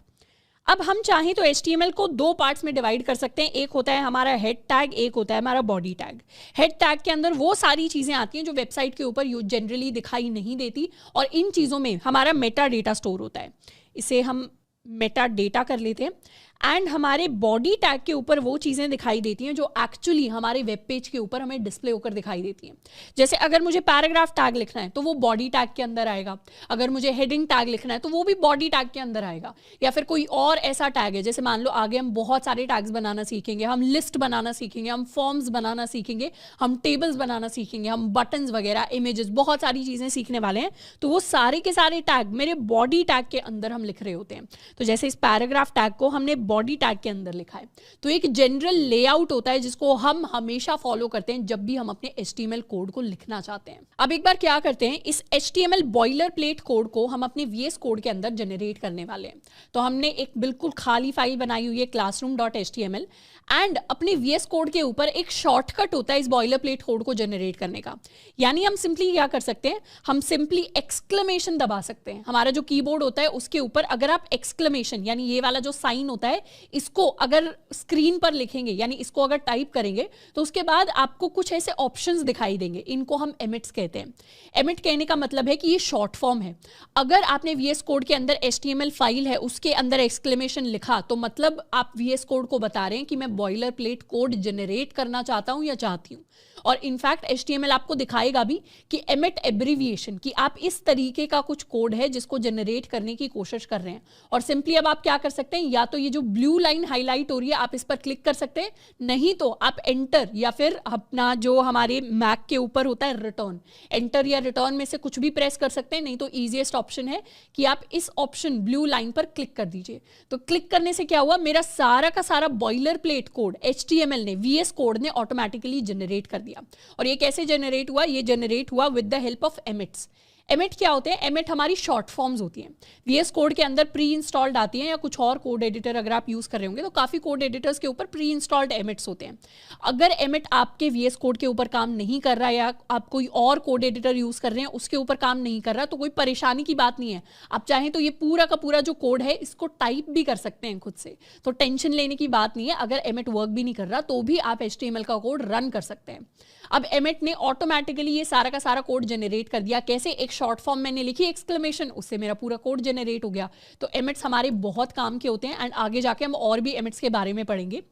अब हम चाहें तो HTML को दो पार्ट्स में डिवाइड कर सकते हैं, एक होता है हमारा हेड टैग, एक होता है हमारा बॉडी टैग। हेड टैग के अंदर वो सारी चीजें आती हैं जो वेबसाइट के ऊपर जनरली दिखाई नहीं देती, और इन चीजों में हमारा मेटा डेटा स्टोर होता है, इसे हम मेटा डेटा कर लेते हैं। एंड हमारे बॉडी टैग के ऊपर वो चीज़ें दिखाई देती हैं जो एक्चुअली हमारे वेब पेज के ऊपर हमें डिस्प्ले होकर दिखाई देती हैं। जैसे अगर मुझे पैराग्राफ टैग लिखना है तो वो बॉडी टैग के अंदर आएगा, अगर मुझे हेडिंग टैग लिखना है तो वो भी बॉडी टैग के अंदर आएगा, या फिर कोई और ऐसा टैग है, जैसे मान लो आगे हम बहुत सारे टैग्स बनाना सीखेंगे, हम लिस्ट बनाना सीखेंगे, हम फॉर्म्स बनाना सीखेंगे, हम टेबल्स बनाना सीखेंगे, हम बटन्स वगैरह, इमेजेस, बहुत सारी चीज़ें सीखने वाले हैं, तो वो सारे के सारे टैग मेरे बॉडी टैग के अंदर हम लिख रहे होते हैं। तो जैसे इस पैराग्राफ टैग को हमने बॉडी टैग के अंदर लिखा है, तो एक जनरल लेआउट होता है जिसको हम हमेशा फॉलो करते हैं जब भी हम अपने HTML कोड को लिखना चाहते हैं। अब एक बार क्या करते हैं, इस HTML बॉयलर प्लेट कोड को हम अपने VS कोड के अंदर जनरेट करने वाले हैं। तो हमने एक बिल्कुल खाली फाइल बनाई हुई है classroom.html, एंड अपने VS कोड के ऊपर एक शॉर्टकट होता है इस बॉयलर प्लेट कोड को जनरेट करने का। यानी हम सिंपली क्या कर सकते हैं, हम सिंपली एक्सक्लेमेशन दबा सकते हैं। हमारा जो कीबोर्ड होता है उसके ऊपर अगर आप एक्सक्लेमेशन यानी ये वाला जो साइन होता है इसको अगर स्क्रीन पर लिखेंगे, यानी इसको अगर टाइप करेंगे, तो उसके बाद आपको कुछ ऐसे ऑप्शंस दिखाई देंगे, इनको हम एमिट्स कहते हैं। एमिट कहने का मतलब है कि ये शॉर्ट फॉर्म है। अगर आपने VS कोड के अंदर HTML फाइल है उसके अंदर एक्सक्लेमेशन लिखा तो मतलब आप VS कोड को बता रहे हैं कि मैं बॉयलर प्लेट कोड जनरेट करना चाहता हूं या चाहती हूं। और इनफैक्ट HTML आपको दिखाएगा भी कि एमिट एब्रीविएशन, कि आप इस तरीके का कुछ कोड है जिसको जनरेट करने की कोशिश कर रहे हैं। और सिंपली अब आप क्या कर सकते हैं, या तो ये जो ब्लू लाइन हाईलाइट हो रही है आप इस पर क्लिक कर सकते हैं, नहीं तो आप एंटर या फिर अपना जो हमारे मैक के ऊपर होता है रिटर्न, एंटर या रिटर्न में से कुछ भी प्रेस कर सकते हैं, नहीं तो ईजिएस्ट ऑप्शन है कि आप इस ऑप्शन ब्लू लाइन पर क्लिक कर दीजिए। तो क्लिक करने से क्या हुआ, मेरा सारा का सारा बॉयलर प्लेट कोड HTML ने, VS कोड ने ऑटोमेटिकली जनरेट कर दिया। और ये कैसे जनरेट हुआ, ये जनरेट हुआ with the help of emits. Emit क्या होते हैं, एमिट हमारी शॉर्ट फॉर्म्स होती हैं। VS कोड के अंदर प्री इंस्टॉल्ड आती हैं, या कुछ और कोड एडिटर अगर आप यूज कर रहे होंगे तो काफी कोड एडिटर्स के ऊपर प्री इंस्टॉल्ड एमिट्स होते हैं। अगर एमिट आपके VS कोड के ऊपर काम नहीं कर रहा है, या आप कोई और कोड एडिटर यूज कर रहे हैं उसके ऊपर काम नहीं कर रहा, तो कोई परेशानी की बात नहीं है। आप चाहें तो ये पूरा का पूरा जो कोड है इसको टाइप भी कर सकते हैं खुद से, तो टेंशन लेने की बात नहीं है। अगर एमिट वर्क भी नहीं कर रहा तो भी आप HTML का कोड रन कर सकते हैं। अब एमिट ने ऑटोमेटिकली ये सारा का सारा कोड जनरेट कर दिया। कैसे, एक शॉर्ट फॉर्म मैंने लिखी एक्सक्लेमेशन, उससे मेरा पूरा कोड जनरेट हो गया। तो एमिट्स हमारे बहुत काम के होते हैं, एंड आगे जाके हम और भी एमिट्स के बारे में पढ़ेंगे।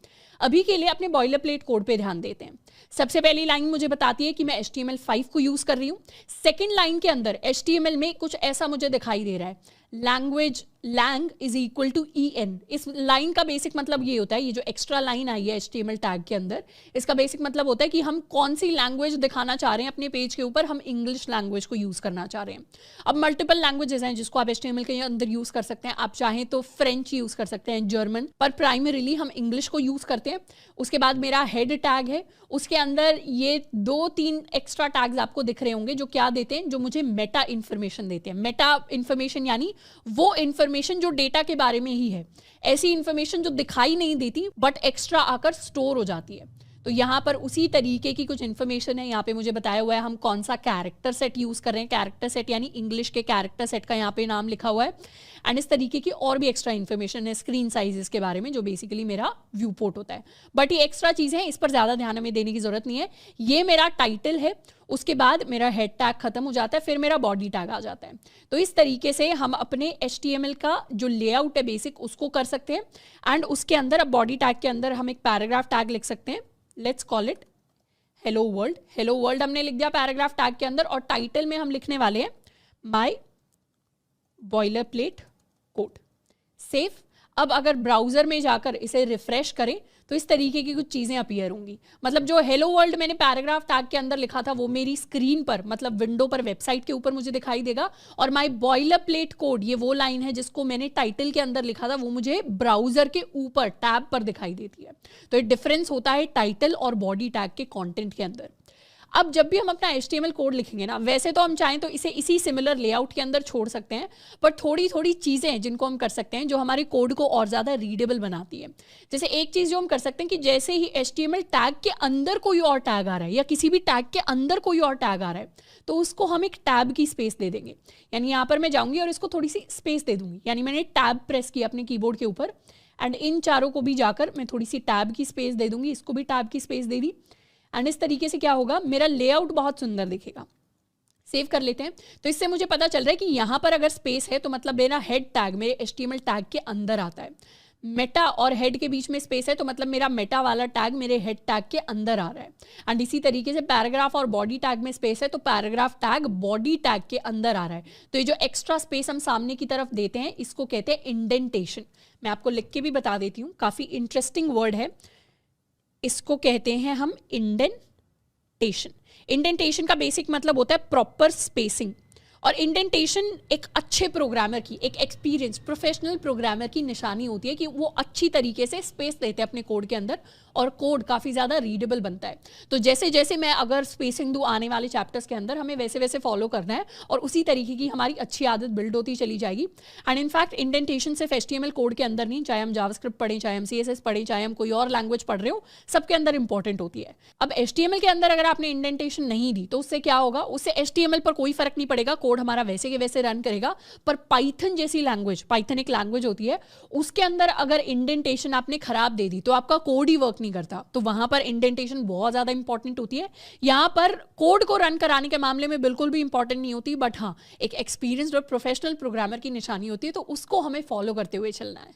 अभी के लिए अपने बॉयलर प्लेट कोड पे ध्यान देते हैं। सबसे पहली लाइन मुझे बताती है कि मैं HTML5 को यूज कर रही हूँ। सेकेंड लाइन के अंदर HTML में कुछ ऐसा मुझे दिखाई दे रहा है, language lang is equal to en। इस लाइन का बेसिक मतलब ये होता है, ये जो एक्स्ट्रा लाइन आई है HTML टैग के अंदर, इसका बेसिक मतलब होता है कि हम कौन सी लैंग्वेज दिखाना चाह रहे हैं अपने पेज के ऊपर। हम इंग्लिश लैंग्वेज को यूज करना चाह रहे हैं। अब मल्टीपल लैंग्वेजेस हैं जिसको आप HTML के अंदर यूज कर सकते हैं। आप चाहें तो फ्रेंच यूज कर सकते हैं, जर्मन, पर प्राइमरीली हम इंग्लिश को यूज करते हैं। उसके बाद मेरा हेड टैग है, उसके अंदर ये 2-3 एक्स्ट्रा टैग्स आपको दिख रहे होंगे जो क्या देते हैं, जो मुझे मेटा इन्फॉर्मेशन देते हैं। मेटा इन्फॉर्मेशन यानी वो इन्फॉर्मेशन जो डेटा के बारे में ही है, ऐसी इन्फॉर्मेशन जो दिखाई नहीं देती बट एक्स्ट्रा आकर स्टोर हो जाती है। तो यहाँ पर उसी तरीके की कुछ इन्फॉर्मेशन है। यहाँ पे मुझे बताया हुआ है हम कौन सा कैरेक्टर सेट यूज कर रहे हैं, कैरेक्टर सेट यानी इंग्लिश के कैरेक्टर सेट का यहाँ पे नाम लिखा हुआ है। एंड इस तरीके की और भी एक्स्ट्रा इन्फॉर्मेशन है स्क्रीन साइजेस के बारे में, जो बेसिकली मेरा व्यू पोर्ट होता है। बट ये एक्स्ट्रा चीज़ें हैं, इस पर ज़्यादा ध्यान हमें देने की जरूरत नहीं है। ये मेरा टाइटल है, उसके बाद मेरा हेड टैग खत्म हो जाता है, फिर मेरा बॉडी टैग आ जाता है। तो इस तरीके से हम अपने HTML का जो लेआउट है बेसिक उसको कर सकते हैं। एंड उसके अंदर अब बॉडी टैग के अंदर हम एक पैराग्राफ टैग लिख सकते हैं। Let's call it hello world. Hello world हमने लिख दिया पैराग्राफ टैग के अंदर, और टाइटल में हम लिखने वाले हैं my boiler plate code. Safe. अब अगर ब्राउजर में जाकर इसे रिफ्रेश करें तो इस तरीके की कुछ चीजें अपीयर होंगी। मतलब जो हेलो वर्ल्ड मैंने पैराग्राफ टैग के अंदर लिखा था वो मेरी स्क्रीन पर, मतलब विंडो पर, वेबसाइट के ऊपर मुझे दिखाई देगा, और माय बॉयलर प्लेट कोड, ये वो लाइन है जिसको मैंने टाइटल के अंदर लिखा था, वो मुझे ब्राउजर के ऊपर टैब पर दिखाई देती है। तो ये डिफरेंस होता है टाइटल और बॉडी टैग के कंटेंट के अंदर। अब जब भी हम अपना HTML कोड लिखेंगे ना, वैसे तो हम चाहें तो इसे इसी सिमिलर लेआउट के अंदर छोड़ सकते हैं, पर थोड़ी थोड़ी चीज़ें हैं जिनको हम कर सकते हैं जो हमारे कोड को और ज़्यादा रीडेबल बनाती है। जैसे एक चीज़ जो हम कर सकते हैं कि जैसे ही HTML टैग के अंदर कोई और टैग आ रहा है या किसी भी टैग के अंदर कोई और टैग आ रहा है तो उसको हम एक टैब की स्पेस दे देंगे। यानी यहाँ पर मैं जाऊँगी और इसको थोड़ी सी स्पेस दे दूँगी, यानी मैंने टैब प्रेस किया अपने कीबोर्ड के ऊपर, एंड इन चारों को भी जाकर मैं थोड़ी सी टैब की स्पेस दे दूँगी, इसको भी टैब की स्पेस दे दी, एंड इस तरीके से क्या होगा, मेरा लेआउट बहुत सुंदर दिखेगा। सेव कर लेते हैं। तो इससे मुझे पता चल रहा है कि यहाँ पर अगर स्पेस है तो मतलब मेरा हेड टैग मेरे HTML टैग के अंदर आता है। मेटा और हेड के बीच में स्पेस है तो मतलब मेरा मेटा वाला टैग मेरे हेड टैग के अंदर आ रहा है। एंड इसी तरीके से पैराग्राफ और बॉडी टैग में स्पेस है तो पैराग्राफ टैग बॉडी टैग के अंदर आ रहा है। तो ये जो एक्स्ट्रा स्पेस हम सामने की तरफ देते हैं इसको कहते हैं इंडेंटेशन। मैं आपको लिख के भी बता देती हूँ, काफ़ी इंटरेस्टिंग वर्ड है, इसको कहते हैं हम इंडेंटेशन। इंडेंटेशन का बेसिक मतलब होता है प्रॉपर स्पेसिंग, और इंडेंटेशन एक अच्छे प्रोग्रामर की, एक एक्सपीरियंस प्रोफेशनल प्रोग्रामर की निशानी होती है कि वो अच्छी तरीके से स्पेस देते हैं अपने कोड के अंदर और कोड काफ़ी ज़्यादा रीडेबल बनता है। तो जैसे जैसे मैं अगर स्पेसिंग दूँ आने वाले चैप्टर्स के अंदर, हमें वैसे वैसे फॉलो करना है और उसी तरीके की हमारी अच्छी आदत बिल्ड होती चली जाएगी। एंड इनफैक्ट इंडेंटेशन सिर्फ HTML कोड के अंदर नहीं, चाहे हम जावास्क्रिप्ट पढ़ें, चाहे हम CSS पढ़ें, चाहे हम कोई और लैंग्वेज पढ़ रहे हो, सबके अंदर इंपॉर्टेंट होती है। अब HTML के अंदर अगर आपने इंडेंटेशन नहीं दी तो उससे क्या होगा, उससे HTML पर कोई फर्क नहीं पड़ेगा, कोड हमारा वैसे के वैसे रन करेगा। पर पाइथन जैसी लैंग्वेज, पाइथन एक लैंग्वेज होती है, उसके अंदर अगर इंडेंटेशन आपने खराब दे दी तो आपका कोड ही वर्क नहीं करता। तो वहां पर इंडेंटेशन बहुत ज्यादा इंपॉर्टेंट होती है। यहाँ पर कोड को रन कराने के मामले में बिल्कुल भी इंपॉर्टेंट नहीं होती, बट हाँ एक एक्सपीरियंस्ड और प्रोफेशनल प्रोग्रामर की निशानी होती है, तो उसको हमें फॉलो करते हुए चलना है।